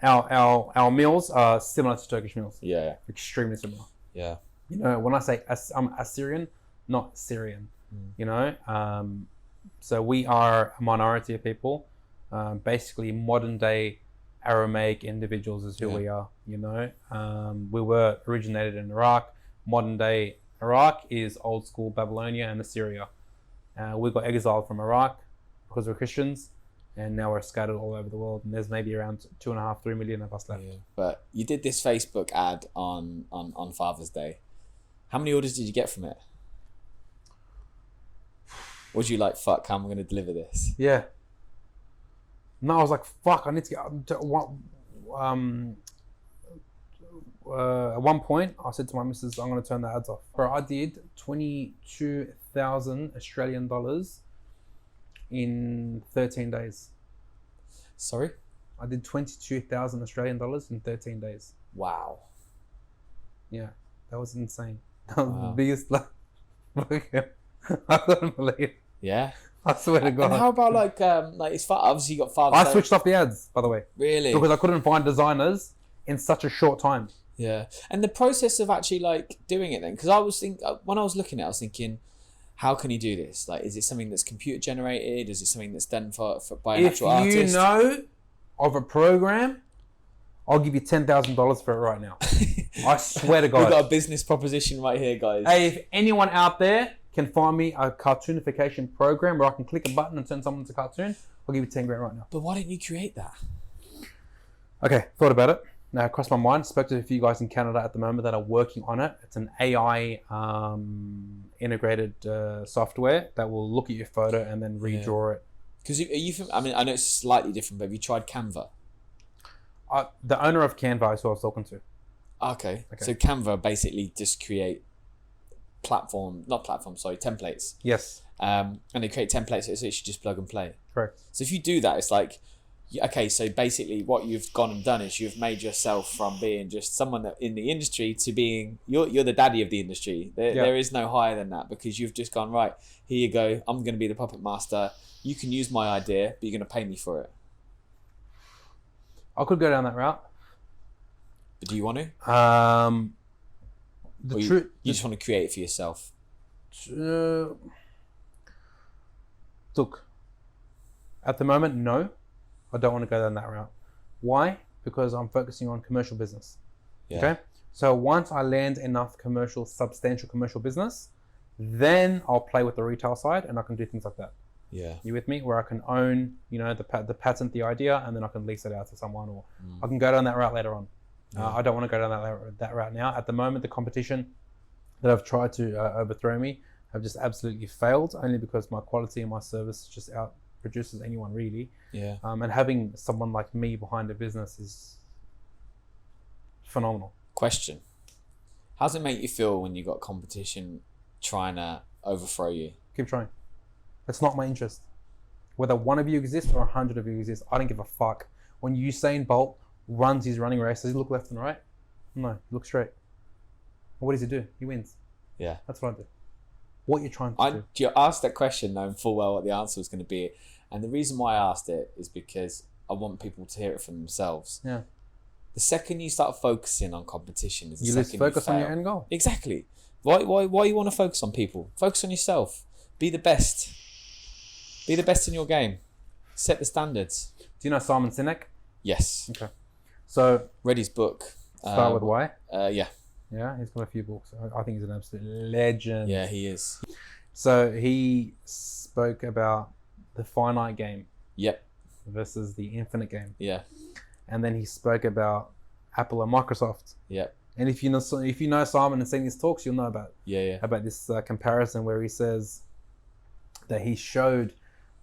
our meals are similar to Turkish meals. Yeah. Extremely similar. Yeah. When I say I'm Assyrian, not Syrian. So we are a minority of people. Basically, modern day Aramaic individuals is who we are. We were originated in Iraq. Modern day Iraq is old school Babylonia and Assyria. We got exiled from Iraq because we're Christians, and now we're scattered all over the world. And there's maybe around 2.5-3 million of us left. Yeah. But you did this Facebook ad on Father's Day. How many orders did you get from it? Was you like, fuck, how am I going to deliver this? Yeah. No, I was like, fuck, I need to get at one point, I said to my missus, I'm going to turn the ads off. Bro, I did 22,000 Australian dollars in 13 days. Sorry? I did 22,000 Australian dollars in 13 days. Wow. Yeah, that was insane. That was the biggest, I couldn't believe it. Yeah. I swear to God. And how about it's obviously you got Father's Day. I switched off the ads, by the way. Really? Because I couldn't find designers in such a short time. Yeah. And the process of actually doing it then, because when I was looking at it, I was thinking, how can you do this? Like, is it something that's computer generated? Is it something that's done by an actual artist? If you know of a program, I'll give you $10,000 for it right now. I swear to God. We've got a business proposition right here, guys. Hey, if anyone out there can find me a cartoonification program where I can click a button and turn someone into a cartoon, I'll give you 10 grand right now. But why didn't you create that? Okay, thought about it. Now, it crossed my mind. Spoke to a few guys in Canada at the moment that are working on it. It's an AI integrated software that will look at your photo and then redraw it. Because I mean, I know it's slightly different, but have you tried Canva? The owner of Canva is who I was talking to. Okay. So Canva basically just create templates. Yes. And they create templates, so it's literally just plug and play. Correct. So if you do that, it's like, okay, so basically what you've gone and done is you've made yourself from being just someone that in the industry to being, you're the daddy of the industry. There is no higher than that, because you've just gone, right, here you go, I'm going to be the puppet master. You can use my idea, but you're going to pay me for it. I could go down that route. But do you want to? You just want to create it for yourself? Look, at the moment, no. I don't want to go down that route. Why? Because I'm focusing on commercial business. Yeah. Okay? So once I land enough substantial commercial business, then I'll play with the retail side and I can do things like that. Yeah. You with me? Where I can own, the patent, the idea, and then I can lease it out to someone, or I can go down that route later on. Yeah. I don't want to go down that route now. At the moment, the competition that have tried to overthrow me have just absolutely failed, only because my quality and my service just outproduces anyone, really. Yeah. And having someone like me behind a business is phenomenal. Question: how does it make you feel when you got competition trying to overthrow you? Keep trying. It's not my interest. Whether one of you exists or 100 of you exist, I don't give a fuck. When Usain Bolt runs his running race, does he look left and right? No, he looks straight. What does he do? He wins. Yeah. That's what I do. What you're trying to do. You asked that question knowing full well what the answer was going to be, And the reason why I asked it is because I want people to hear it for themselves. Yeah. The second you start focusing on competition is the You second lose focus you on fail. your end goal. Exactly. Why you want to focus on people? Focus on yourself. Be the best. Be the best in your game. Set the standards. Do you know Simon Sinek? Yes. Okay. So Read his book. start with why. Yeah. Yeah, he's got a few books. I think he's an absolute legend. Yeah, he is. So he spoke about the finite game Yep. versus the infinite game, Yeah. and then he spoke about Apple and Microsoft. Yep. And if you know Simon and seen his talks, you'll know Yeah. about this comparison where he says that he showed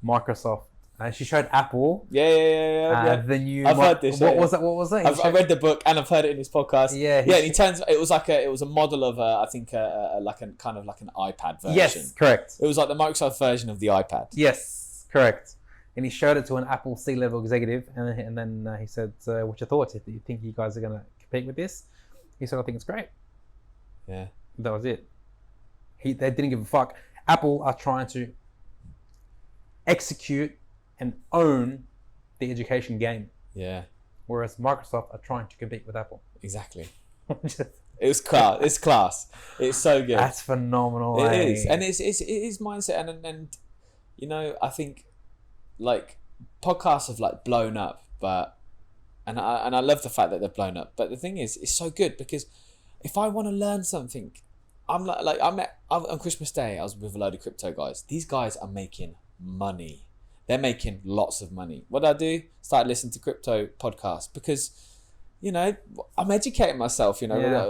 Microsoft. She showed Apple. Yeah. The new. I've heard this. What was that? What was that? I've read the book and I've heard it in his podcast. Yeah. Yeah. And he turns. It was a model of I think like a kind of like an iPad version. Yes, correct. It was like the Microsoft version of the iPad. Yes, correct. And he showed it to an Apple C-level executive, and then he said, "What's your thoughts? Do you think you guys are going to compete with this?" He said, "I think it's great." Yeah. That was it. They didn't give a fuck. Apple are trying to execute and own the education game, Yeah. whereas Microsoft are trying to compete with Apple. Exactly. It was class. It's class. It's so good. That's phenomenal. It eh? is, and it is mindset, and you know, I think like podcasts have like blown up, but and I love the fact that they're blown up. But the thing is, it's so good because if I want to learn something, I'm on Christmas Day. I was with a load of crypto guys. These guys are making money. They're making lots of money. What did I do? Started listening to crypto podcasts because, you know, I'm educating myself. You know, Yeah.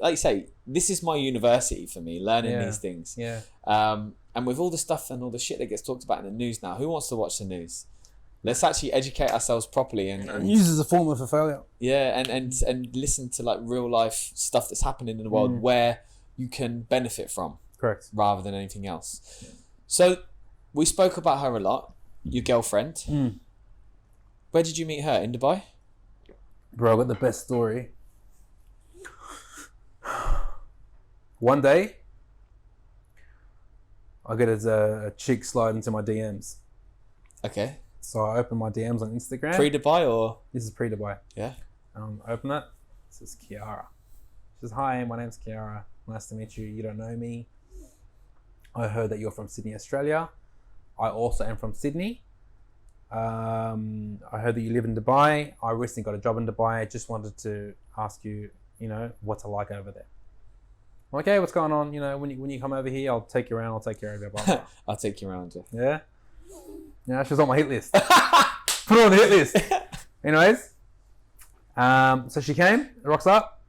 like you say, this is my university for me, learning these things. Yeah. And with all the stuff and all the shit that gets talked about in the news now, who wants to watch the news? Let's actually educate ourselves properly and Use as a formula for failure. yeah, and listen to like real life stuff that's happening in the world where you can benefit from Correct. rather than anything else. So we spoke about her a lot. Your girlfriend. Where did you meet her? In Dubai? Bro, I got the best story. One day, I get a chick slide into my DMs. Okay. So I open my DMs on Instagram. Pre-Dubai or? This is pre-Dubai. Yeah. Open it. This is Kiara. She says, "Hi, my name's Kiara. Nice to meet you. You don't know me. I heard that you're from Sydney, Australia. I also am from Sydney. I heard that you live in Dubai. I recently got a job in Dubai. I just wanted to ask you, you know, what's it like over there?" I'm like, "Hey, what's going on? You know, when you come over here, I'll take you around. I'll take care of you." Blah, blah. I'll take you around. Yeah. Yeah, she was on my hit list. Put her on the hit list. Anyways, so she came, rocks up,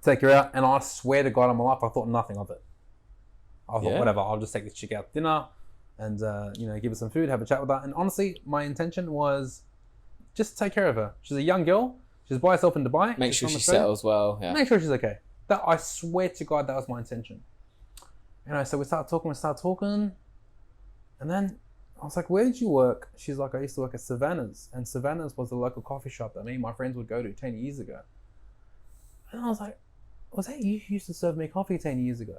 take her out, and I swear to God on my life, I thought nothing of it. I thought, whatever, I'll just take this chick out to dinner and, you know, give her some food, have a chat with her. And honestly, my intention was just take care of her. She's a young girl. She's by herself in Dubai. Make sure she settles well. Yeah. Make sure she's okay. That, I swear to God, that was my intention. You know, so we start talking, and then I was like, "Where did you work?" She's like, "I used to work at Savannah's." And Savannah's was the local coffee shop that me and my friends would go to 10 years ago. And I was like, "Was that you who used to serve me coffee 10 years ago?"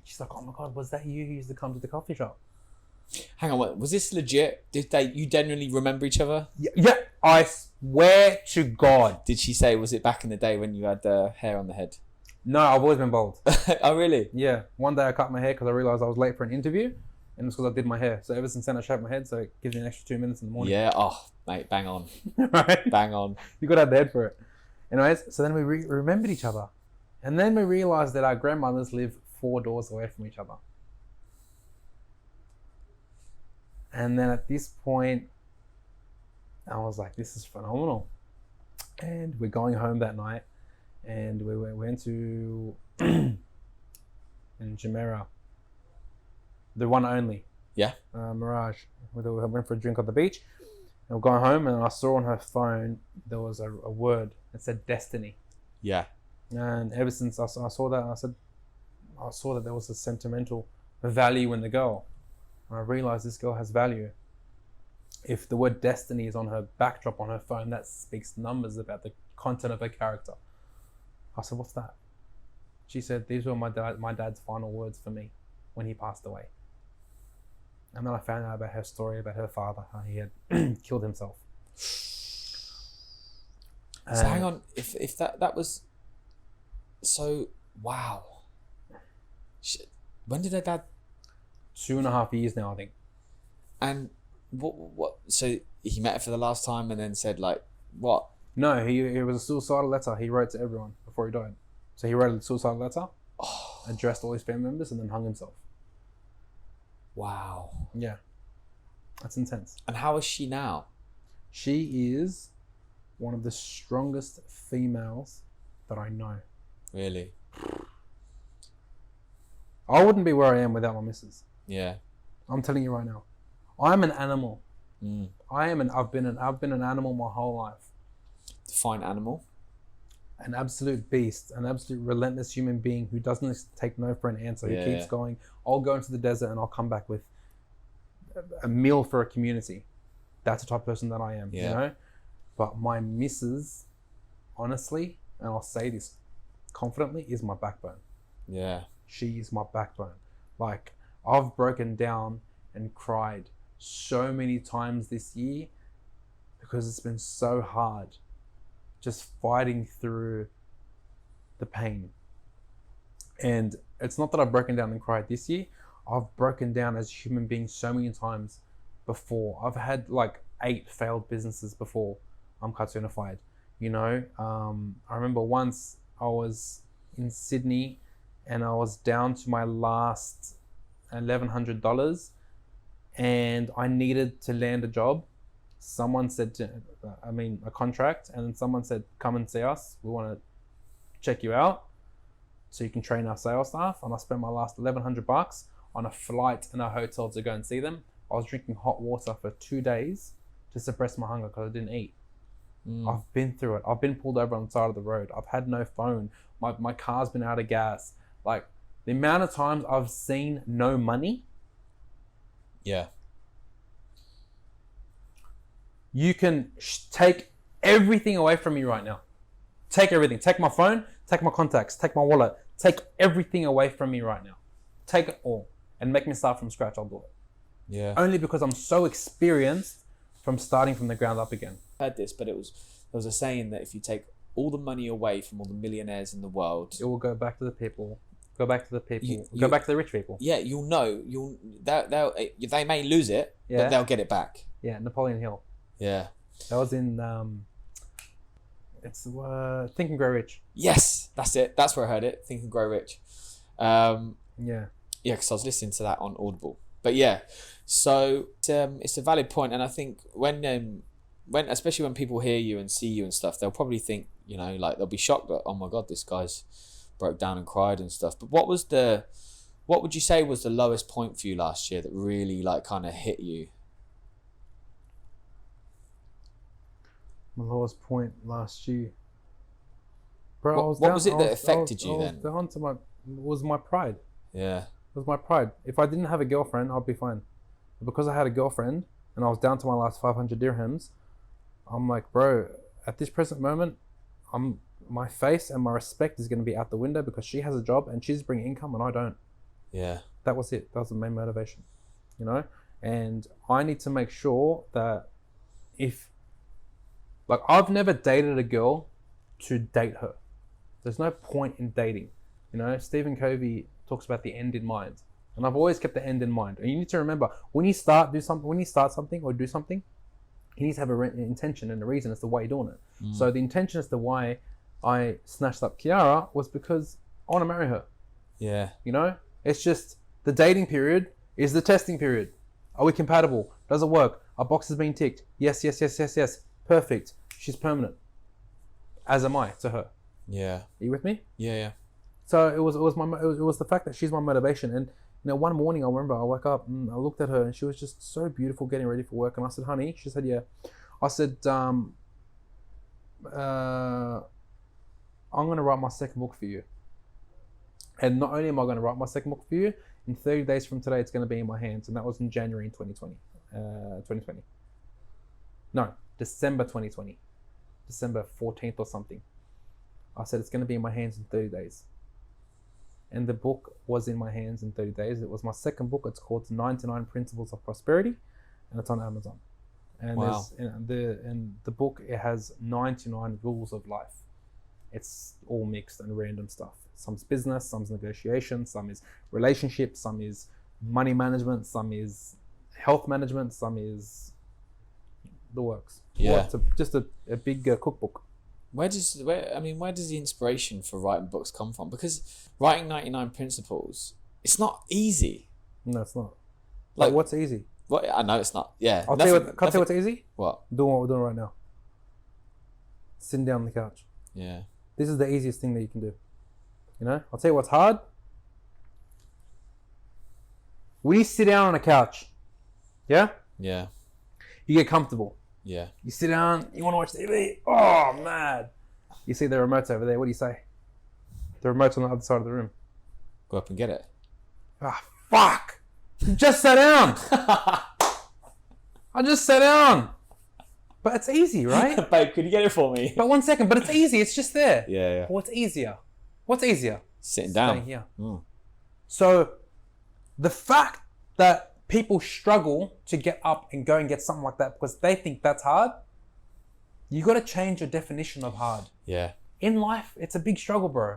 She's like, "Oh my God, was that you who used to come to the coffee shop?" Hang on, was this legit? You genuinely remember each other? Yeah, I swear to God. Did she say, was it back in the day when you had hair on the head? No, I've always been bald. Oh, really? Yeah. One day I cut my hair because I realized I was late for an interview. And it's because I did my hair. So ever since then, I shaved my head. So it gives you an extra 2 minutes in the morning. Yeah. Oh, mate, bang on. Right? Bang on. You got to have the head for it. Anyways, so then we remembered each other. And then we realized that our grandmothers live 4 doors away from each other. And then at this point, I was like, this is phenomenal. And we're going home that night. And we went to in Jumeirah. The one only. Yeah. Mirage. We went for a drink on the beach. And we're going home, and I saw on her phone there was a word. It said destiny. Yeah. And ever since I saw that, I saw that there was a sentimental value in the girl. And I realized this girl has value. If the word destiny is on her backdrop on her phone, that speaks numbers about the content of her character. I said, "What's that?" She said, "These were my dad's final words for me when he passed away." And then I found out about her story about her father, how he had killed himself. So hang on, if that was so, wow. When did her dad? 2.5 years now, I think. And what? So he met her for the last time and then said like what? No, it was a suicidal letter he wrote to everyone before he died. So he wrote a suicidal letter, addressed all his family members, and then hung himself. Wow. Yeah, that's intense. And how is she now? She is one of the strongest females that I know. Really? I wouldn't be where I am without my missus. Yeah. I'm telling you right now. I'm an animal. Mm. I've been an animal my whole life. Define animal. An absolute beast, an absolute relentless human being who doesn't take no for an answer. Who keeps going. I'll go into the desert and I'll come back with a meal for a community. That's the type of person that I am. Yeah. You know. But my missus, honestly, and I'll say this confidently, is my backbone. Yeah. She is my backbone. Like, I've broken down and cried so many times this year because it's been so hard just fighting through the pain. And it's not that I've broken down and cried this year. I've broken down as a human being so many times before. I've had like 8 failed businesses before I'm Cartoonified. You know, I remember once I was in Sydney and I was down to my last $1,100 and I needed to land a job. Someone said a contract, and then someone said, come and see us. We want to check you out so you can train our sales staff. And I spent my last $1,100 on a flight and a hotel to go and see them. I was drinking hot water for 2 days to suppress my hunger because I didn't eat. I've been through it. I've been pulled over on the side of the road. I've had no phone. My car's been out of gas. Like, the amount of times I've seen no money. Yeah. You can take everything away from me right now. Take everything. Take my phone. Take my contacts. Take my wallet. Take everything away from me right now. Take it all and make me start from scratch. I'll do it. Yeah. Only because I'm so experienced from starting from the ground up again. I heard this, but there was a saying that if you take all the money away from all the millionaires in the world, It will go back to the people. Go back to the people. Go back to the rich people. yeah, they may lose it, Yeah. but they'll get it back. Yeah, Napoleon Hill. Yeah. That was in Think and Grow Rich. Yes, that's it. That's where I heard it. Think and Grow Rich. Yeah. Yeah, because I was listening to that on Audible. But yeah, so it's a valid point, and I think when especially when people hear you and see you and stuff, they'll probably think, you know, like they'll be shocked that, oh my god, this guy's broke down and cried and stuff. But what would you say was the lowest point for you last year that really like kind of hit you? My lowest point last year. Bro, What was it that affected you then? Was my pride. Yeah. It was my pride. If I didn't have a girlfriend, I'd be fine. But because I had a girlfriend and I was down to my last 500 dirhams, I'm like, bro, at this present moment, my face and my respect is going to be out the window because she has a job and she's bringing income and I don't. Yeah. That was it. That was the main motivation, you know? And I need to make sure that I've never dated a girl to date her. There's no point in dating. You know, Stephen Covey talks about the end in mind. And I've always kept the end in mind. And you need to remember, when you start something or do something, you need to have an intention and a reason as to why you're doing it. So the intention as to why I snatched up Kiara was because I want to marry her. Yeah. You know, it's just the dating period is the testing period. Are we compatible? Does it work? Our box has been ticked. Yes. Perfect. She's permanent. As am I to her. Yeah. Are you with me? Yeah. So it was the fact that she's my motivation. And you know, one morning I remember I woke up and I looked at her and she was just so beautiful, getting ready for work. And I said, honey, she said, yeah. I said, I'm going to write my second book for you. And not only am I going to write my second book for you, in 30 days from today, it's going to be in my hands. And that was in January in 2020. No, December 2020. December 14th or something. I said, it's going to be in my hands in 30 days. and the book was in my hands in 30 days. It was my second book. It's called 99 Principles of Prosperity, and it's on Amazon. And Wow. the book, it has 99 rules of life. It's all mixed and random stuff. Some's business, some's negotiation, some is relationships, some is money management, some is health management, some is the works. Yeah. Well, it's just a big cookbook. Where does the inspiration for writing books come from? Because writing 99 Principles, it's not easy. No, it's not. Like, Like, what's easy? Well, I know it's not. Yeah. Can I tell you what's easy? What? Doing what we're doing right now. Sitting down on the couch. Yeah. This is the easiest thing that you can do. You know? I'll tell you what's hard. When you sit down on a couch, yeah? Yeah. You get comfortable. Yeah. You sit down, you want to watch TV. Oh, man. You see the remote's over there. What do you say? The remote's on the other side of the room. Go up and get it. Ah, fuck. You just sat down. I just sat down. But it's easy, right? Babe, could you get it for me? But 1 second, but it's easy. It's just there. Yeah. But what's easier? What's easier? Sitting down. Staying here. Mm. So the fact that people struggle to get up and go and get something like that because they think that's hard, you got to change your definition of hard. Yeah. In life, it's a big struggle, bro.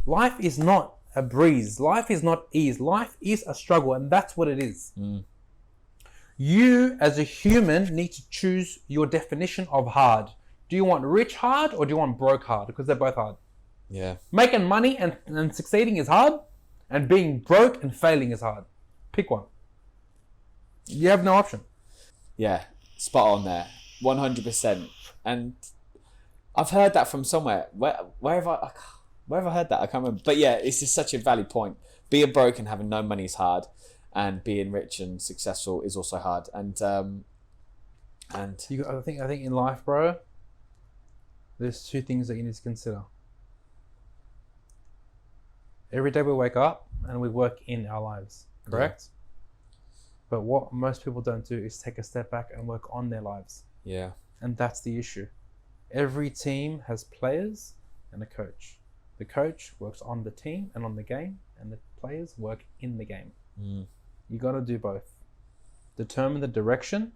Life is not a breeze. Life is not ease. Life is a struggle, and that's what it is. Mm. You, as a human, need to choose your definition of hard. Do you want rich hard or do you want broke hard? Because they're both hard. Yeah. Making money and succeeding is hard, and being broke and failing is hard. Pick one. You have no option. Yeah. Spot on there. 100%. And I've heard that from somewhere. Where have I heard that? I can't remember. But yeah, it's just such a valid point. Being broke and having no money is hard, and being rich and successful is also hard. And I think in life, bro, there's two things that you need to consider. Every day we wake up and we work in our lives, correct? Yeah. But what most people don't do is take a step back and work on their lives. Yeah. And that's the issue. Every team has players and a coach. The coach works on the team and on the game, and the players work in the game. Mm. You got to do both. Determine the direction,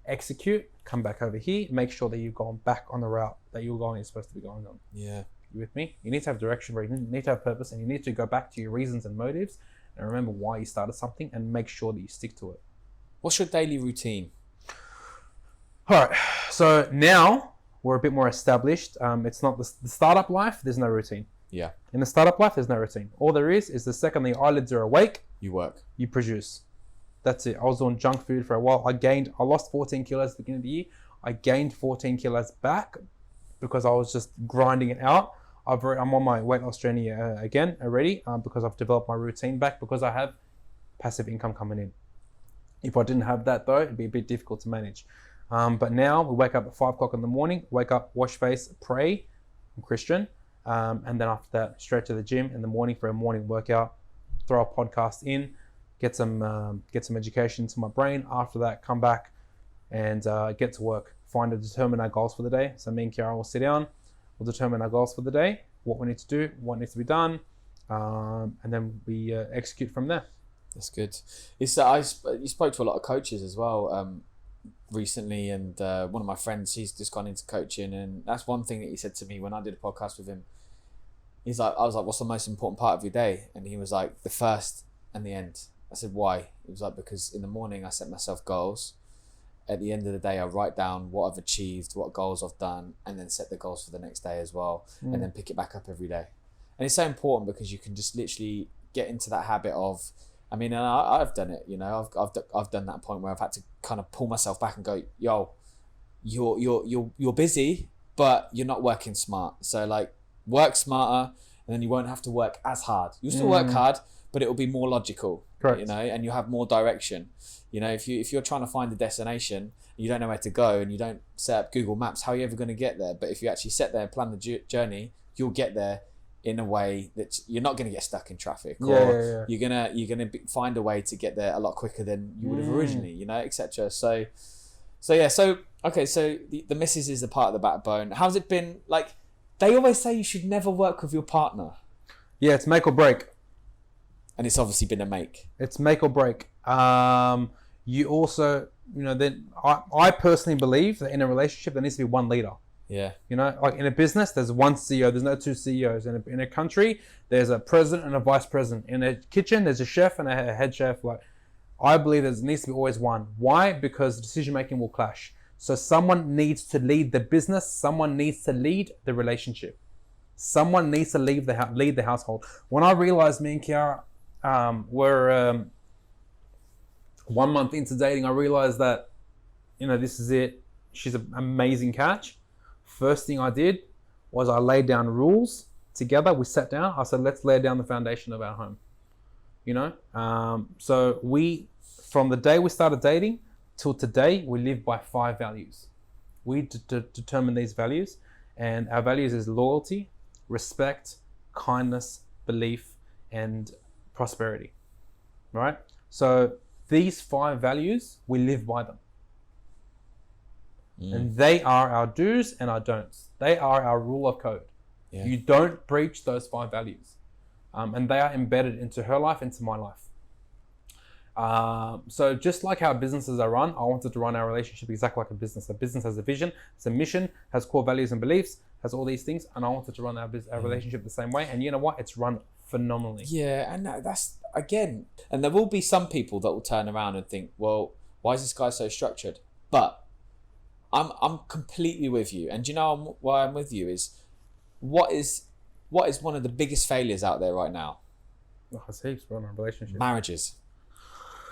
execute, come back over here, make sure that you've gone back on the route that you're supposed to be going on. Yeah. You with me? You need to have direction, bro. You need to have purpose, and you need to go back to your reasons and motives and remember why you started something and make sure that you stick to it. What's your daily routine? All right. So now we're a bit more established. It's not the startup life. There's no routine. Yeah. In the startup life, there's no routine. All there is the second the eyelids are awake, you work. You produce. That's it. I was on junk food for a while. I lost 14 kilos at the beginning of the year. I gained 14 kilos back because I was just grinding it out. I'm on my weight loss journey again already because I've developed my routine back because I have passive income coming in. If I didn't have that though, it'd be a bit difficult to manage. But now we wake up at 5 o'clock in the morning, wake up, wash face, pray. I'm Christian. And then after that, straight to the gym in the morning for a morning workout, throw a podcast in, get some education to my brain. After that, come back and get to work. Determine our goals for the day. So me and Kiara will sit down. We'll determine our goals for the day, what we need to do, what needs to be done, and then we execute from there. That's good. You spoke to a lot of coaches as well recently, and one of my friends, he's just gone into coaching, and that's one thing that he said to me when I did a podcast with him. I was like, what's the most important part of your day? And he was like, the first and the end. I said, why? He was like, because in the morning I set myself goals. At the end of the day, I write down what I've achieved, what goals I've done, and then set the goals for the next day as well, and then pick it back up every day. And it's so important because you can just literally get into that habit of, I mean, and I've done it, you know, I've done that point where I've had to kind of pull myself back and go, yo, you're busy, but you're not working smart. So like, work smarter, and then you won't have to work as hard. You'll still work hard, but it will be more logical. Correct. You know, and you have more direction. You know, if you're trying to find a destination, you don't know where to go, and you don't set up Google Maps, how are you ever going to get there? But if you actually sit there and plan the journey, you'll get there in a way that you're not going to get stuck in traffic, or you're gonna find a way to get there a lot quicker than you would have originally, you know, etc. So okay, so the missus is the part of the backbone. How's it been? Like, they always say you should never work with your partner. Yeah, it's make or break. And it's obviously been a make. It's make or break. You also, then I personally believe that in a relationship there needs to be one leader. Yeah. Like in a business, there's one CEO. There's no two CEOs. In a country, there's a president and a vice president. In a kitchen, there's a chef and a head chef. Like, I believe there needs to be always one. Why? Because decision making will clash. So someone needs to lead the business. Someone needs to lead the relationship. Someone needs to lead the household. When I realized me and Kiara were 1 month into dating, I realized that, this is it. She's an amazing catch. First thing I did was I laid down rules together. We sat down. I said, let's lay down the foundation of our home. So from the day we started dating till today, we live by 5 values. We determine these values, and our values is loyalty, respect, kindness, belief, and prosperity. Right? So these 5 values, we live by them. And they are our do's and our don'ts. They are our rule of code. Yeah. You don't breach those 5 values. And they are embedded into her life, into my life. So just like how businesses are run, I wanted to run our relationship exactly like a business. A business has a vision, has a mission, has core values and beliefs, has all these things. And I wanted to run our relationship the same way. And you know what? It's run phenomenally. Yeah, and that's, again, and there will be some people that will turn around and think, well, why is this guy so structured? But I'm completely with you, and do you know why I'm with you is what is one of the biggest failures out there right now? Oh, it's heaps, bro, in a relationship. Marriages.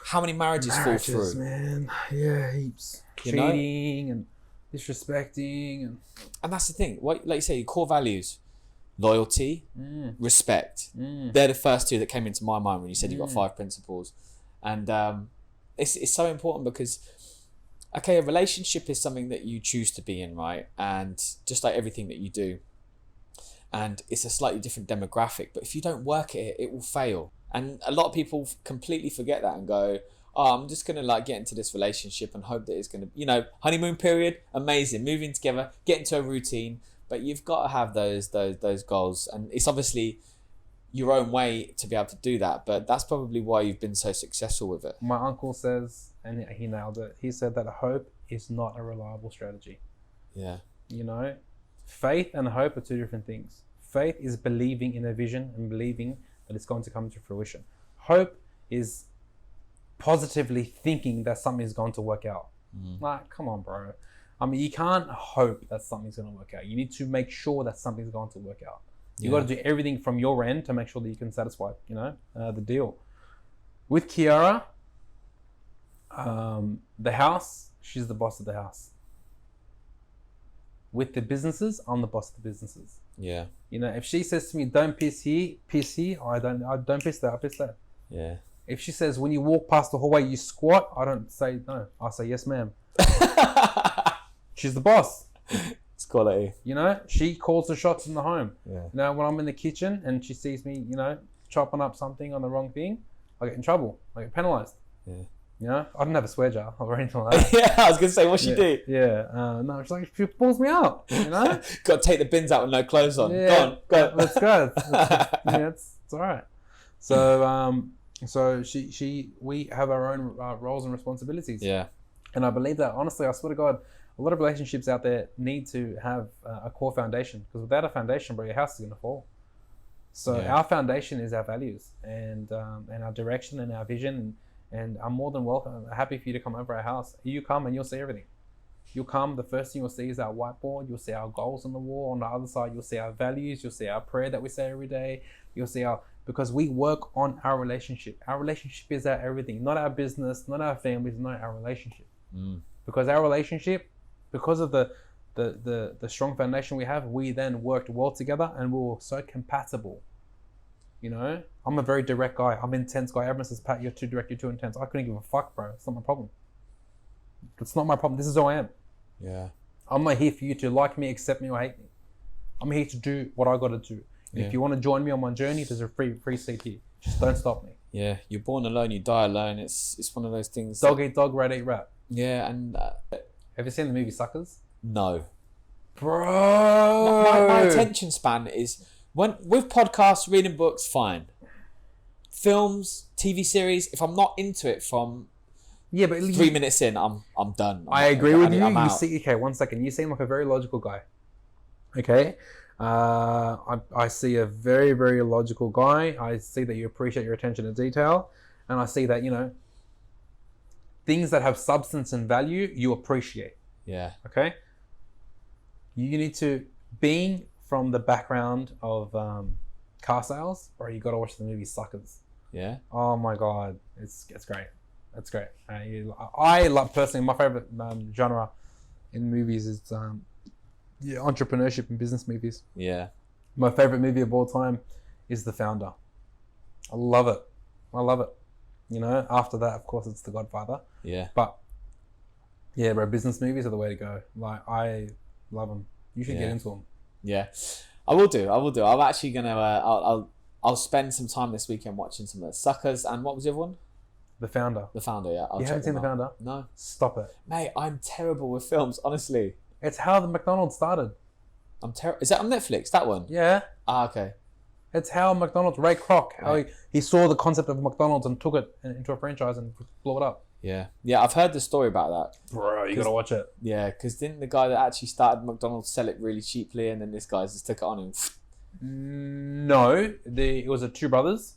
How many marriages fall through? Man, yeah, heaps. Cheating and disrespecting, and that's the thing. What, like you say, your core values, loyalty, respect. They're the first 2 that came into my mind when you said you've got 5 principles, and it's so important because. Okay, a relationship is something that you choose to be in, right? And just like everything that you do. And it's a slightly different demographic. But if you don't work at it, it will fail. And a lot of people completely forget that and go, oh, I'm just going to get into this relationship and hope that it's going to, honeymoon period, amazing. Moving together, get into a routine. But you've got to have those goals. And it's obviously your own way to be able to do that. But that's probably why you've been so successful with it. My uncle says, and he nailed it, he said that hope is not a reliable strategy. Yeah. Faith and hope are 2 different things. Faith is believing in a vision and believing that it's going to come to fruition. Hope is positively thinking that something is going to work out. Like, come on, bro. I mean, you can't hope that something's going to work out. You need to make sure that something's going to work out. You got to do everything from your end to make sure that you can satisfy, the deal. With Kiara, the house, she's the boss of the house. With the businesses, I'm the boss of the businesses. Yeah. If she says to me, don't piss here, I don't piss there, I piss there. Yeah. If she says, when you walk past the hallway, you squat, I don't say no. I say, yes, ma'am. She's the boss. It's quality. She calls the shots in the home. Yeah. When I'm in the kitchen and she sees me, chopping up something on the wrong thing, I get in trouble. I get penalized. Yeah. I don't have a swear jar or anything like that. Yeah, I was going to say, what's she do? Yeah. No, she's like, she pulls me out, Got to take the bins out with no clothes on. Yeah. Go on. Let's go. It's all right. So we have our own roles and responsibilities. Yeah. And I believe that, honestly, I swear to God, a lot of relationships out there need to have a core foundation, because without a foundation, bro, your house is going to fall. So our foundation is our values and our direction and our vision. And I'm more than welcome. I'm happy for you to come over our house. You come and you'll see everything. You'll come, the first thing you'll see is our whiteboard. You'll see our goals on the wall. On the other side, you'll see our values. You'll see our prayer that we say every day. You'll see because we work on our relationship. Our relationship is our everything, not our business, not our families, not our relationship. Because our relationship, because of the strong foundation we have, we then worked well together and we were so compatible. I'm a very direct guy. I'm an intense guy. Everyone says, Pat, you're too direct, you're too intense. I couldn't give a fuck, bro. It's not my problem. It's not my problem. This is who I am. Yeah. I'm not here for you to like me, accept me, or hate me. I'm here to do what I got to do. And if you want to join me on my journey, there's a free seat here. Just don't stop me. Yeah. You're born alone, you die alone. It's one of those things. Dog eat dog, rat eat rat. Yeah, and have you seen the movie Suckers? No. Bro. My attention span is When with podcasts, reading books, fine. Films, TV series, if I'm not into it from but 3 minutes in, I'm done. I agree with you. I'm You out. see, okay, 1 second. You seem like a very logical guy. Okay, I see a very, very logical guy. I see that you appreciate your attention to detail, and I see that things that have substance and value you appreciate. Yeah. Okay, you need to being from the background of car sales, or you got to watch the movie Suckers. Yeah. Oh my god, it's great. That's great. I love personally my favorite genre in movies is entrepreneurship and business movies. Yeah. My favorite movie of all time is The Founder. I love it. After that, of course, it's The Godfather. Yeah. But yeah, bro, business movies are the way to go. Like, I love them. You should get into them. Yeah, I will do. I'm actually gonna. I'll spend some time this weekend watching some of the Suckers, and what was the other one? The Founder. The Founder. Yeah. You haven't seen The Founder? No. Stop it, mate. I'm terrible with films, honestly. It's how the McDonald's started. I'm terrible. Is that on Netflix? That one? Yeah. Okay. It's how McDonald's, Ray Kroc, how he saw the concept of McDonald's and took it into a franchise and blew it up. Yeah. Yeah, I've heard the story about that. Bro, you gotta watch it. Yeah, because didn't the guy that actually started McDonald's sell it really cheaply, and then this guy just took it on and... No, it was two brothers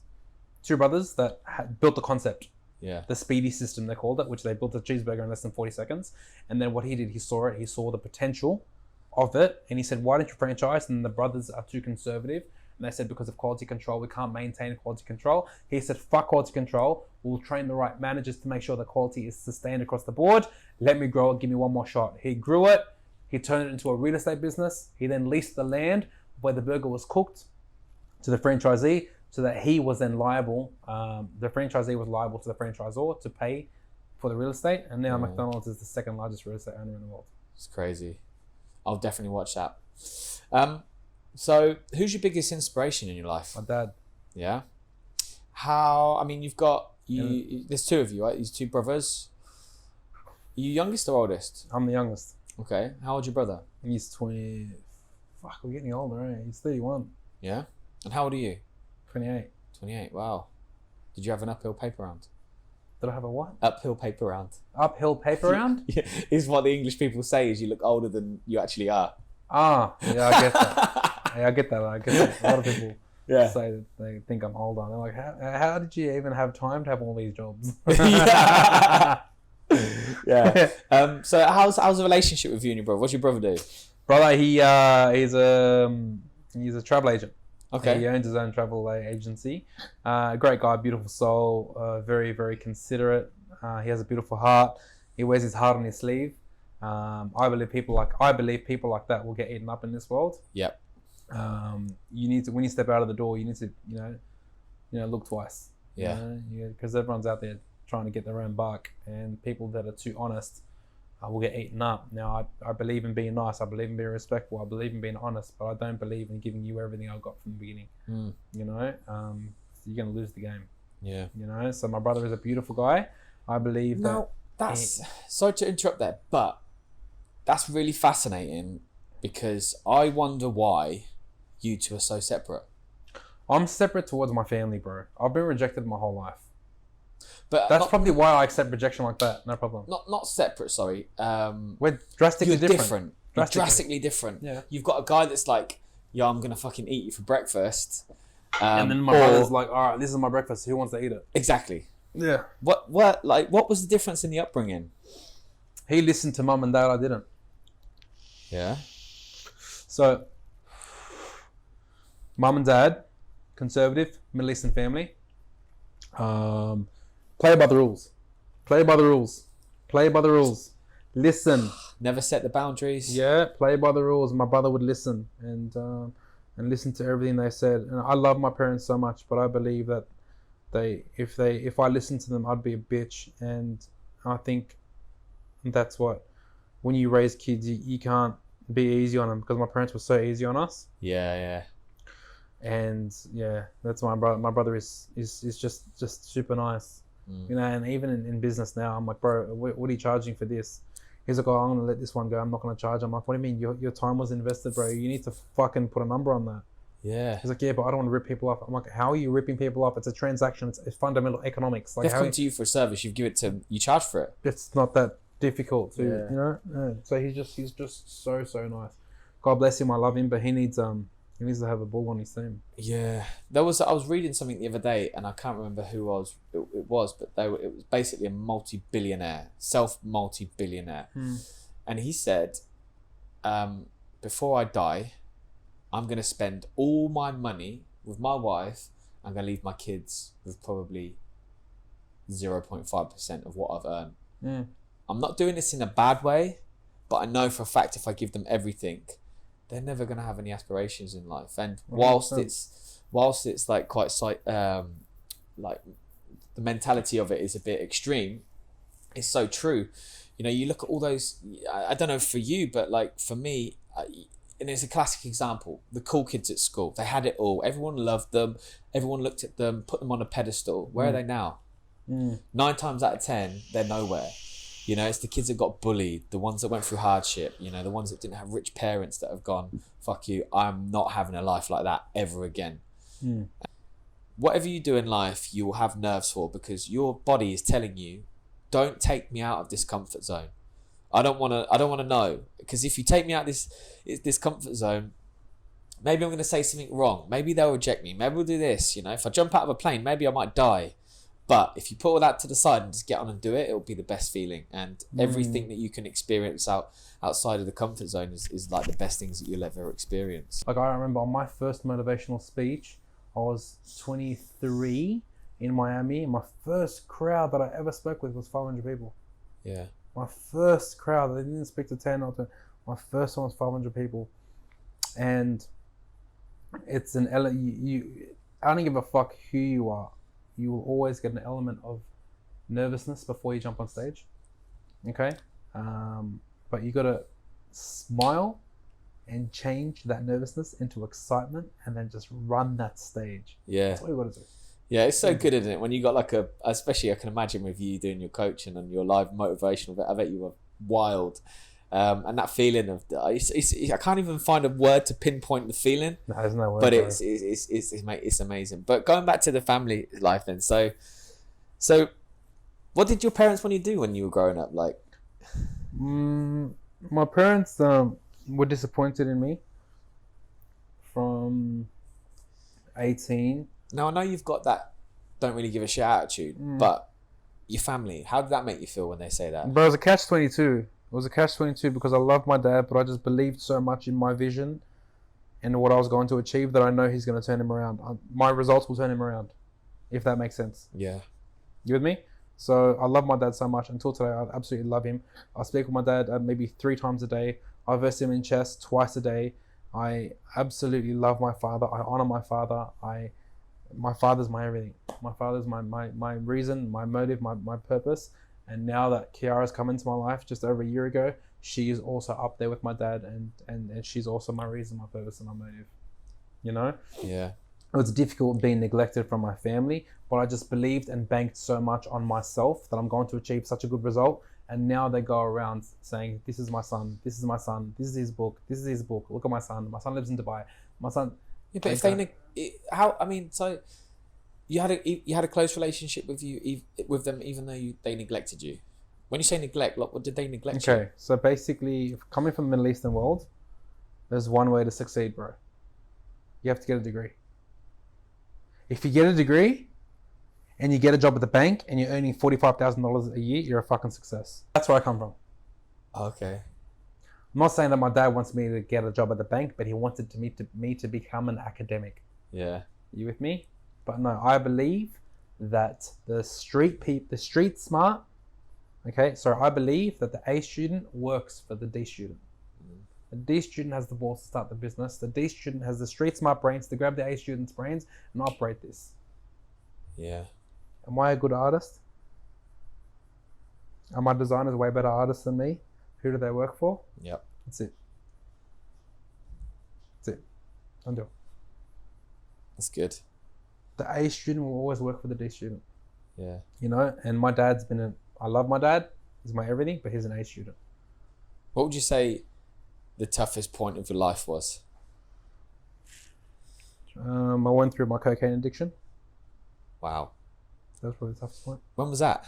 that built the concept. Yeah. The speedy system, they called it, which they built a cheeseburger in less than 40 seconds. And then what he did, he saw the potential of it, and he said, why don't you franchise? And the brothers are too conservative. And they said, because of quality control, we can't maintain quality control. He said, fuck quality control. We'll train the right managers to make sure the quality is sustained across the board. Let me grow it. Give me one more shot. He grew it. He turned it into a real estate business. He then leased the land where the burger was cooked to the franchisee so that he was then liable. The franchisee was liable to the franchisor to pay for the real estate. And now McDonald's is the second largest real estate owner in the world. It's crazy. I'll definitely watch that. So, who's your biggest inspiration in your life? My dad. Yeah. You've got there's two of you, right? These two brothers. Are you youngest or oldest? I'm the youngest. Okay. How old's your brother? He's 20. Fuck, we're getting older, eh? He's 31. Yeah. And how old are you? 28. 28. Wow. Did you have an uphill paper round? Did I have a what? Uphill paper round. Uphill paper round? Yeah. Is what the English people say is you look older than you actually are. Ah, yeah, I get that. I get that. A lot of people say that they think I'm older. They're like, how did you even have time to have all these jobs? Yeah. So how's the relationship with you and your brother? What's your brother do? Brother, he's a travel agent. Okay. He owns his own travel agency. Great guy, beautiful soul, very, very considerate. He has a beautiful heart. He wears his heart on his sleeve. I believe people like that will get eaten up in this world. Yep. You need to, when you step out of the door, you need to, look twice. Yeah. Because everyone's out there trying to get their own buck, and people that are too honest will get eaten up. Now, I believe in being nice. I believe in being respectful. I believe in being honest, but I don't believe in giving you everything I got from the beginning. You're going to lose the game. Yeah. So my brother is a beautiful guy. I believe sorry to interrupt there, but that's really fascinating because I wonder why you two are so separate. I'm separate towards my family, bro. I've been rejected my whole life. But that's probably why I accept rejection like that. No problem. Not separate, sorry. We're drastically different. Drastically different. Yeah. You've got a guy that's like, yeah, I'm going to fucking eat you for breakfast. And then my brother's like, all right, this is my breakfast. Who wants to eat it? Exactly. Yeah. What was the difference in the upbringing? He listened to mum and dad. I didn't. Yeah. So, mum and dad, conservative, Middle Eastern family. Play by the rules. Play by the rules. Play by the rules. Listen. Never set the boundaries. Yeah, play by the rules. My brother would listen and listen to everything they said. And I love my parents so much, but I believe that if I listened to them, I'd be a bitch. And I think that's what, when you raise kids, you can't be easy on them, because my parents were so easy on us. Yeah. And yeah, that's my brother. My brother is just super nice. And even in business now, I'm like, bro, what are you charging for this? He's like, oh, I'm gonna let this one go. I'm not gonna charge. I'm like, what do you mean? Your time was invested, bro. You need to fucking put a number on that. Yeah. He's like, yeah, but I don't want to rip people off. I'm like, how are you ripping people off? It's a transaction. It's fundamental economics. Like, They've how come to you for a service. You give it to, you charge for it. it's not that difficult to, Yeah. you know. Yeah. So he's just so nice. God bless him. I love him, but he needs to have a bull on his team. Yeah, I was reading something the other day, and I can't remember who it was, but it was basically a multi-billionaire, multi-billionaire, and he said, before I die, I'm gonna spend all my money with my wife. I'm gonna leave my kids with probably 0.5% of what I've earned. I'm not doing this in a bad way, but I know for a fact if I give them everything, they're never going to have any aspirations in life. And whilst it's like quite like the mentality of it is a bit extreme, it's so true. You know, you look at all those, I don't know for you, but like for me, and it's a classic example, the cool kids at school, they had it all. Everyone loved them. Everyone looked at them, put them on a pedestal. Where are they now? 9 times out of 10, they're nowhere. You know, it's the kids that got bullied, the ones that went through hardship, you know, the ones that didn't have rich parents that have gone, fuck you, I'm not having a life like that ever again. Whatever you do in life, you will have nerves for, because your body is telling you, don't take me out of this comfort zone. I don't want to know, because if you take me out of this comfort zone, maybe I'm going to say something wrong. Maybe they'll reject me. Maybe we'll do this. You know, if I jump out of a plane, maybe I might die. But if you put all that to the side and just get on and do it, it'll be the best feeling. And everything that you can experience outside of the comfort zone is like the best things that you'll ever experience. Like, I remember on my first motivational speech, I was 23 in Miami, and my first crowd that I ever spoke with was 500 people. Yeah. My first crowd, I didn't speak to 10 or 10. My first one was 500 people. And it's I don't give a fuck who you are. You will always get an element of nervousness before you jump on stage. Okay? But you got to smile and change that nervousness into excitement, and then just run that stage. Yeah. That's what you got to do. Yeah, it's so good, isn't it? When you got like especially I can imagine with you doing your coaching and your live motivational, I bet you were wild. And that feeling of, I can't even find a word to pinpoint the feeling. No, there's no word. But it's amazing. But going back to the family life then, so what did your parents want you to do when you were growing up? Like, my parents were disappointed in me from 18. Now I know you've got that don't really give a shit attitude, but your family, how did that make you feel when they say that? But it was a catch-22. It was a catch-22 because I loved my dad, but I just believed so much in my vision and what I was going to achieve that I know he's going to turn him around. My results will turn him around, if that makes sense. Yeah. You with me? So I love my dad so much. Until today, I absolutely love him. I speak with my dad maybe 3 times a day. I verse him in chess twice a day. I absolutely love my father. I honor my father. My father's my everything. My father's my reason, my motive, my purpose. And now that Kiara's come into my life just over a year ago, she is also up there with my dad, and she's also my reason, my purpose, and my motive. You know? Yeah. It was difficult being neglected from my family, but I just believed and banked so much on myself that I'm going to achieve such a good result. And now they go around saying, this is my son, this is my son, this is his book, this is his book. Look at my son lives in Dubai. My son. Yeah, but so you had a close relationship with them, even though they neglected you. When you say neglect, like, what did they neglect you? Okay, so basically, coming from the Middle Eastern world, there's one way to succeed, bro. You have to get a degree. If you get a degree and you get a job at the bank and you're earning $45,000 a year, you're a fucking success. That's where I come from. Okay. I'm not saying that my dad wants me to get a job at the bank, but he wanted me to become an academic. Yeah. You with me? But no, I believe that the street smart. Okay, so I believe that the A student works for the D student. The D student has the balls to start the business. The D student has the street smart brains to grab the A student's brains and operate this. Yeah. Am I a good artist? Are my designers way better artists than me? Who do they work for? Yep. That's it. Don't do it. That's good. The A student will always work for the D student. Yeah. You know, and my dad's I love my dad. He's my everything, but he's an A student. What would you say the toughest point of your life was? I went through my cocaine addiction. Wow. That was probably the toughest point. When was that?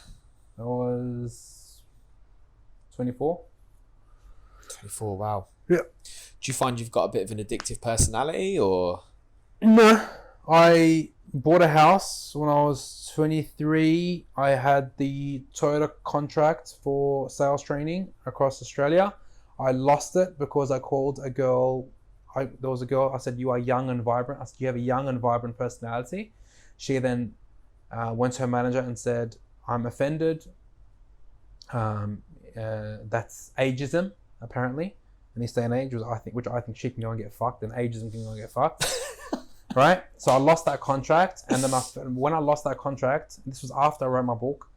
I was 24. 24. Wow. Yeah. Do you find you've got a bit of an addictive personality, or? No. I bought a house when I was 23. I had the Toyota contract for sales training across Australia. I lost it because I called a girl. There was a girl. I said, "You are young and vibrant." I said, "You have a young and vibrant personality." She then went to her manager and said, "I'm offended. That's ageism, apparently, in this day and age." Which I think she can go and get fucked, and ageism can go and get fucked. Right? So I lost that contract, and then when I lost that contract, this was after I wrote my book.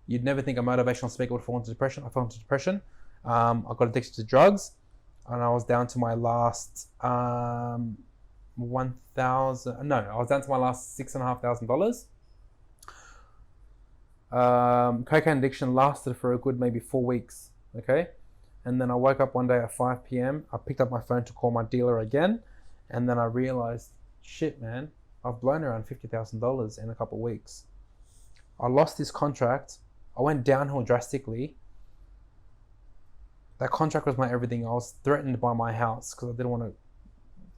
You'd never think a motivational speaker would fall into depression. I fell into depression. I got addicted to drugs, and I was down to my last I was down to my last $6,500. Cocaine addiction lasted for a good maybe 4 weeks. Okay, and then I woke up one day at 5 p.m. I picked up my phone to call my dealer again, and then I realized, shit, man, I've blown around $50,000 in a couple of weeks. I lost this contract. I went downhill drastically. That contract was my everything. I was threatened by my house because I didn't want to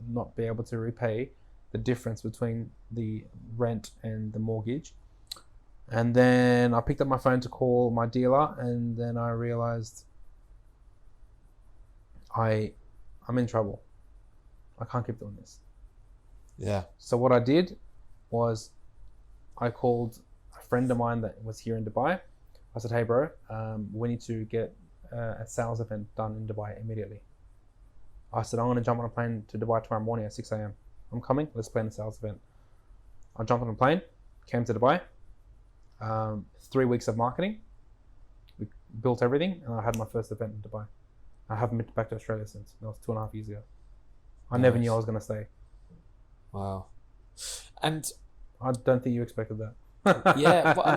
not be able to repay the difference between the rent and the mortgage. And then I picked up my phone to call my dealer, and then I realized I'm in trouble. I can't keep doing this. Yeah. So what I did was I called a friend of mine that was here in Dubai. I said, "Hey bro, we need to get a sales event done in Dubai immediately." I said, "I'm going to jump on a plane to Dubai tomorrow morning at 6 a.m. I'm coming. Let's plan a sales event." I jumped on a plane, came to Dubai. 3 weeks of marketing. We built everything, and I had my first event in Dubai. I haven't been back to Australia since. That was 2.5 years ago. I never knew I was going to stay. Wow. And I don't think you expected that. yeah, but I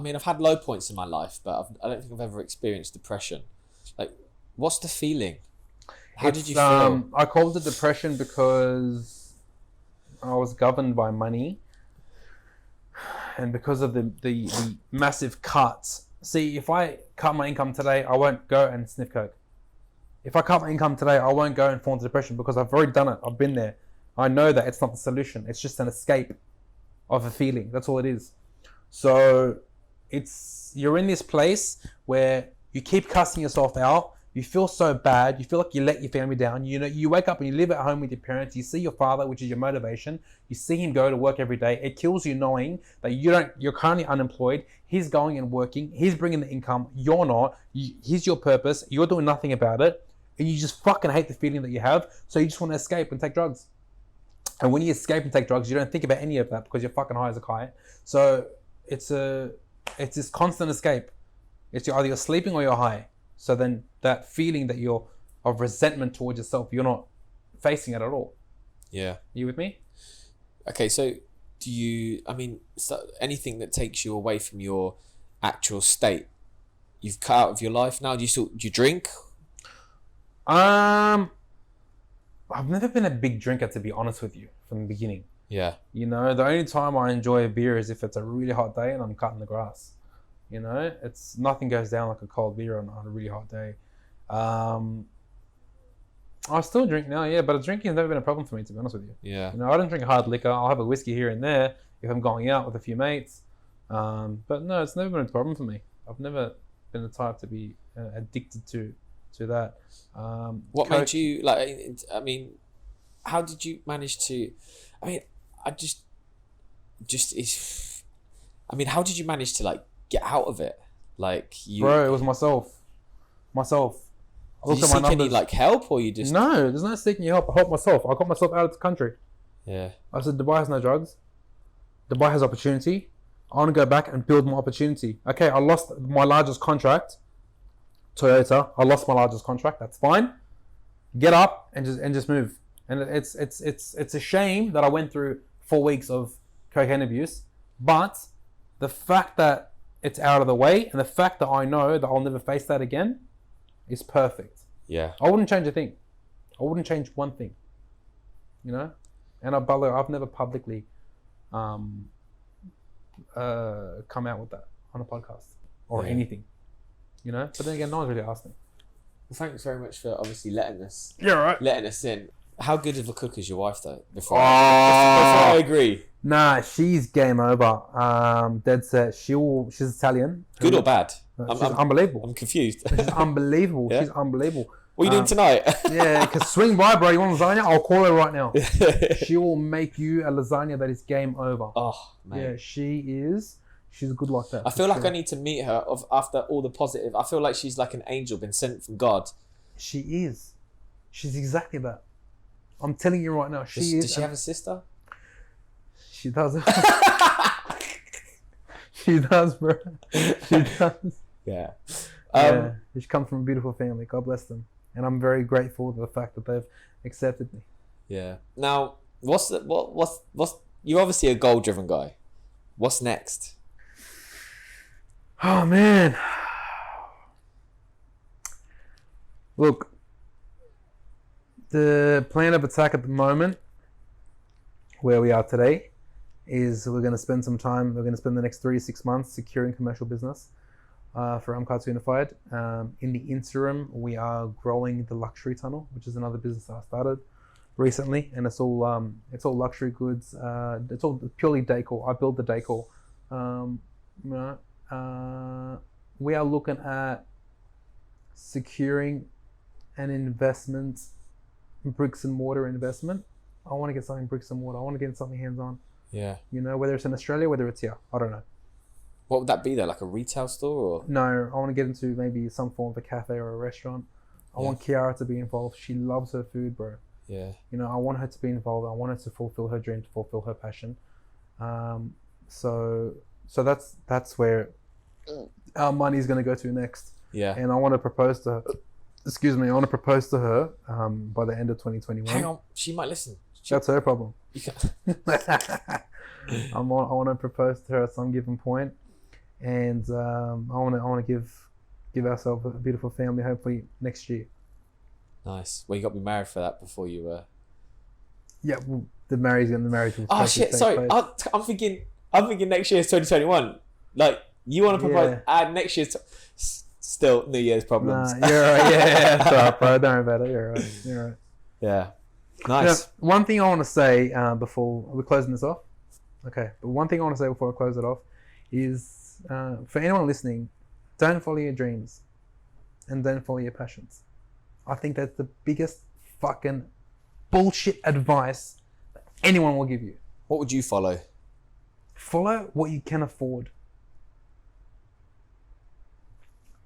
mean, I've had low points in my life, but I don't think I've ever experienced depression. Like, what's the feeling? How did you feel? I called it depression because I was governed by money, and because of the massive cuts. See, if I cut my income today, I won't go and sniff coke. If I cut my income today, I won't go and fall into depression because I've already done it. I've been there. I know that it's not the solution. It's just an escape of a feeling. That's all it is. So you're in this place where you keep cussing yourself out. You feel so bad. You feel like you let your family down. You know, you wake up and you live at home with your parents. You see your father, which is your motivation. You see him go to work every day. It kills you knowing that you're currently unemployed. He's going and working. He's bringing the income. You're not. He's your purpose. You're doing nothing about it. And you just fucking hate the feeling that you have. So you just want to escape and take drugs. And when you escape and take drugs, you don't think about any of that because you're fucking high as a kite. So it's this constant escape. It's either you're sleeping or you're high. So then that feeling that you're of resentment towards yourself, you're not facing it at all. Yeah. You with me? Okay, so anything that takes you away from your actual state, you've cut out of your life now? Do you drink? I've never been a big drinker, to be honest with you, from the beginning. Yeah. You know, the only time I enjoy a beer is if it's a really hot day and I'm cutting the grass. You know, nothing goes down like a cold beer on a really hot day. I still drink now, yeah, but drinking has never been a problem for me, to be honest with you. Yeah. You know, I don't drink hard liquor. I'll have a whiskey here and there if I'm going out with a few mates. But no, it's never been a problem for me. I've never been the type to be addicted to that. What made you how did you manage to? How did you manage to get out of it? Bro, it was myself. Did you seek any help, or you just? No, there's no seeking help. I helped myself. I got myself out of the country. Yeah. I said Dubai has no drugs. Dubai has opportunity. I want to go back and build more opportunity. Okay, I lost my largest contract. Toyota. I lost my largest contract. That's fine. Get up and just move. And it's a shame that I went through 4 weeks of cocaine abuse, but the fact that it's out of the way and the fact that I know that I'll never face that again is perfect. Yeah. I wouldn't change a thing. I wouldn't change one thing. You know, and I've never publicly come out with that on a podcast or anything. You know, but then again, no one's really asked me. Well, thanks very much for obviously letting us in. How good of a cook is your wife though? Before I agree. Nah, she's game over. Dead set. She's Italian. Good or bad? She's unbelievable. I'm confused. She's unbelievable. Yeah? She's unbelievable. What are you doing tonight? Yeah, because swing by, bro. You want lasagna? I'll call her right now. She will make you a lasagna that is game over. Oh, man. Yeah, she is. She's good like that. I feel like I need to meet her after all the positive. I feel like she's like an angel, been sent from God. She is. She's exactly that. I'm telling you right now. She is. Does she have a sister? She does. She does, bro. She does. Yeah. Yeah. She comes from a beautiful family. God bless them. And I'm very grateful for the fact that they've accepted me. Yeah. Now, what's you're obviously a goal-driven guy. What's next? Oh man. Look, the plan of attack at the moment, where we are today, is we're going to spend the next 3 to 6 months securing commercial business for I'm Cartoonified. In the interim, we are growing the luxury tunnel, which is another business I started recently, and it's all luxury goods. It's all purely decor. I build the decor. We are looking at securing an investment, bricks and mortar investment. I want to get something bricks and mortar. I want to get something hands-on. Yeah. You know, whether it's in Australia, whether it's here, I don't know. What would that be there? Like a retail store or? No, I want to get into maybe some form of a cafe or a restaurant. I want Kiara to be involved. She loves her food, bro. Yeah. You know, I want her to be involved. I want her to fulfill her dream, to fulfill her passion. So that's where our money is going to go to next. Yeah. And I want to propose to her. Excuse me. I want to propose to her by the end of 2021. Hang on, she might listen. That's her problem. I want to propose to her at some given point, and I want to give ourselves a beautiful family. Hopefully next year. Nice. Well, you got to be married for that before you. Yeah, well, the marriage will. Oh shit! Sorry, I'm thinking next year is 2021. Like you want to propose? Next year's still New Year's problems. Nah, you're right. Yeah, that's right, bro. Don't worry about it. You're right. You're right. Yeah. Nice. Now, one thing I want to say before we're closing this off. Okay, but one thing I want to say before I close it off is for anyone listening, don't follow your dreams and don't follow your passions. I think that's the biggest fucking bullshit advice that anyone will give you. What would you follow? Follow what you can afford.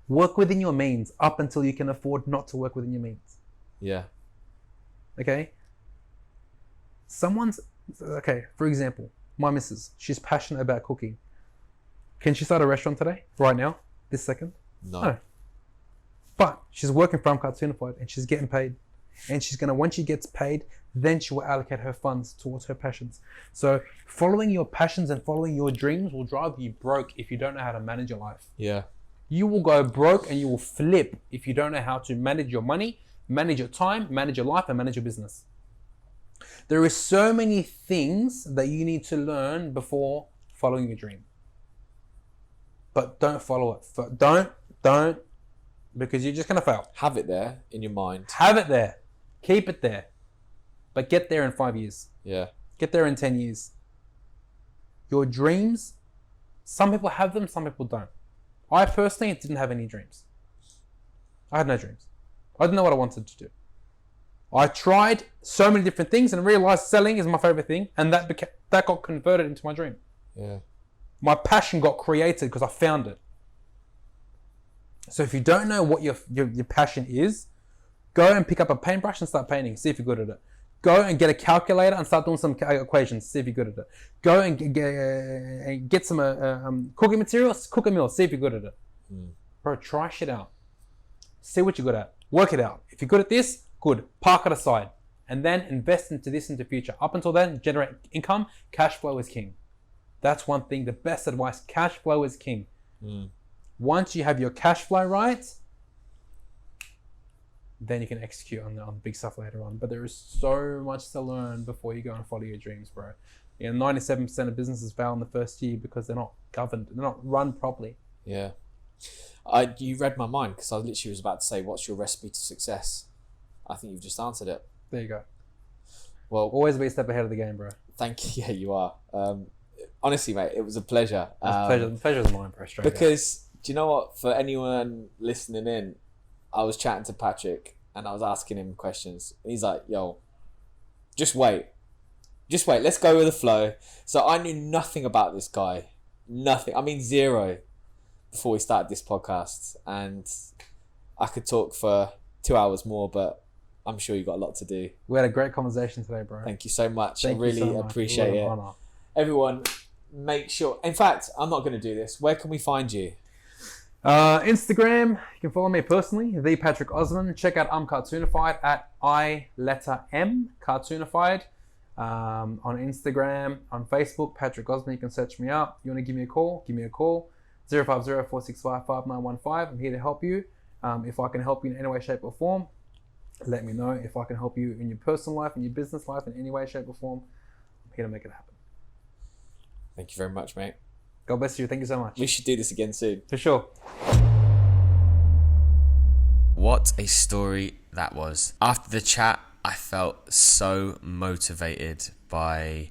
Work within your means up until you can afford not to work within your means. Yeah. Okay? For example, my missus, she's passionate about cooking. Can she start a restaurant today? Right now? This second? No. But she's working for I'm Cartoonified and she's getting paid. And she's going to, once she gets paid, then she will allocate her funds towards her passions. So following your passions and following your dreams will drive you broke if you don't know how to manage your life. Yeah. You will go broke and you will flip if you don't know how to manage your money, manage your time, manage your life, and manage your business. There is so many things that you need to learn before following your dream. But don't follow it. Don't, because you're just going to fail. Have it there in your mind. Have it there. Keep it there. But get there in 5 years. Yeah. Get there in 10 years. Your dreams, some people have them, some people don't. I personally didn't have any dreams. I had no dreams. I didn't know what I wanted to do. I tried so many different things and realized selling is my favorite thing, and that got converted into my dream. Yeah. My passion got created because I found it. So if you don't know what your passion is, go and pick up a paintbrush and start painting. See if you're good at it. Go and get a calculator and start doing some equations. See if you're good at it. Go and get some cooking materials. Cook a meal. See if you're good at it. Bro, try shit out. See what you're good at. Work it out. If you're good at this, good. Park it aside. And then invest into this into the future. Up until then, generate income. Cash flow is king. That's one thing. The best advice. Cash flow is king. Once you have your cash flow right, then you can execute on the big stuff later on. But there is so much to learn before you go and follow your dreams, bro. 97% of businesses fail in the first year because they're not governed, they're not run properly. Yeah. You read my mind, because I literally was about to say, what's your recipe to success? I think you've just answered it. There you go. Well, always be a step ahead of the game, bro. Thank you. Yeah, you are. Honestly, mate, it was a pleasure. The pleasure's mine, bro. Straight because, do you know what? For anyone listening in, I was chatting to Patrick and I was asking him questions. He's like, yo, just wait. Let's go with the flow. So I knew nothing about this guy. Nothing. I mean, zero before we started this podcast. And I could talk for 2 hours more, but I'm sure you got a lot to do. We had a great conversation today, bro. Thank you so much. Thank I really you so much. appreciate it. Honor. Everyone, make sure. In fact, I'm not going to do this. Where can we find you? Instagram, you can follow me personally, the Patrick Osman. Check out I'm Cartoonified at I-letter-M, Cartoonified. On Instagram, on Facebook, Patrick Osman. You can search me up. You want to give me a call? Give me a call. 050-465-5915. I'm here to help you. If I can help you in any way, shape or form, let me know. If I can help you in your personal life, in your business life, in any way, shape or form, I'm here to make it happen. Thank you very much, mate. God bless you. Thank you so much. We should do this again soon. For sure. What a story that was. After the chat, I felt so motivated by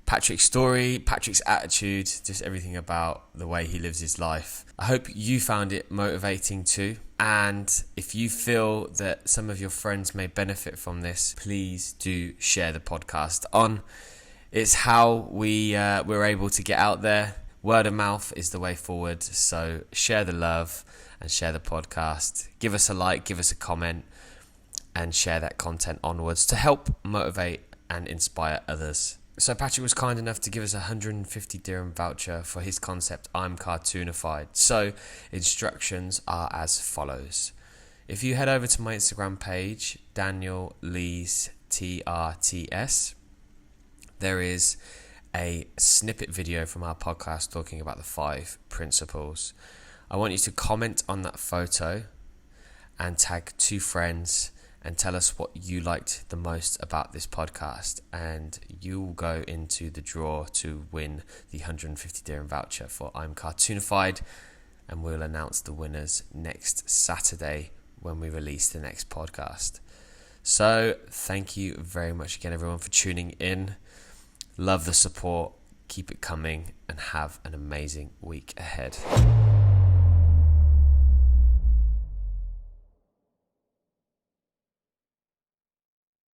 Patrick's story, Patrick's attitude, just everything about the way he lives his life. I hope you found it motivating too. And if you feel that some of your friends may benefit from this, please do share the podcast on. It's how we're able to get out there. Word of mouth is the way forward. So share the love and share the podcast. Give us a like, give us a comment, and share that content onwards to help motivate and inspire others. So Patrick was kind enough to give us a 150 dirham voucher for his concept, I'm Cartoonified. So instructions are as follows. If you head over to my Instagram page, Daniel Lees TRTS, there is a snippet video from our podcast talking about the 5 principles. I want you to comment on that photo and tag 2 friends and tell us what you liked the most about this podcast, and you will go into the draw to win the 150 dirham voucher for I'm Cartoonified, and we'll announce the winners next Saturday when we release the next podcast. So thank you very much again, everyone, for tuning in. Love the support, keep it coming, and have an amazing week ahead.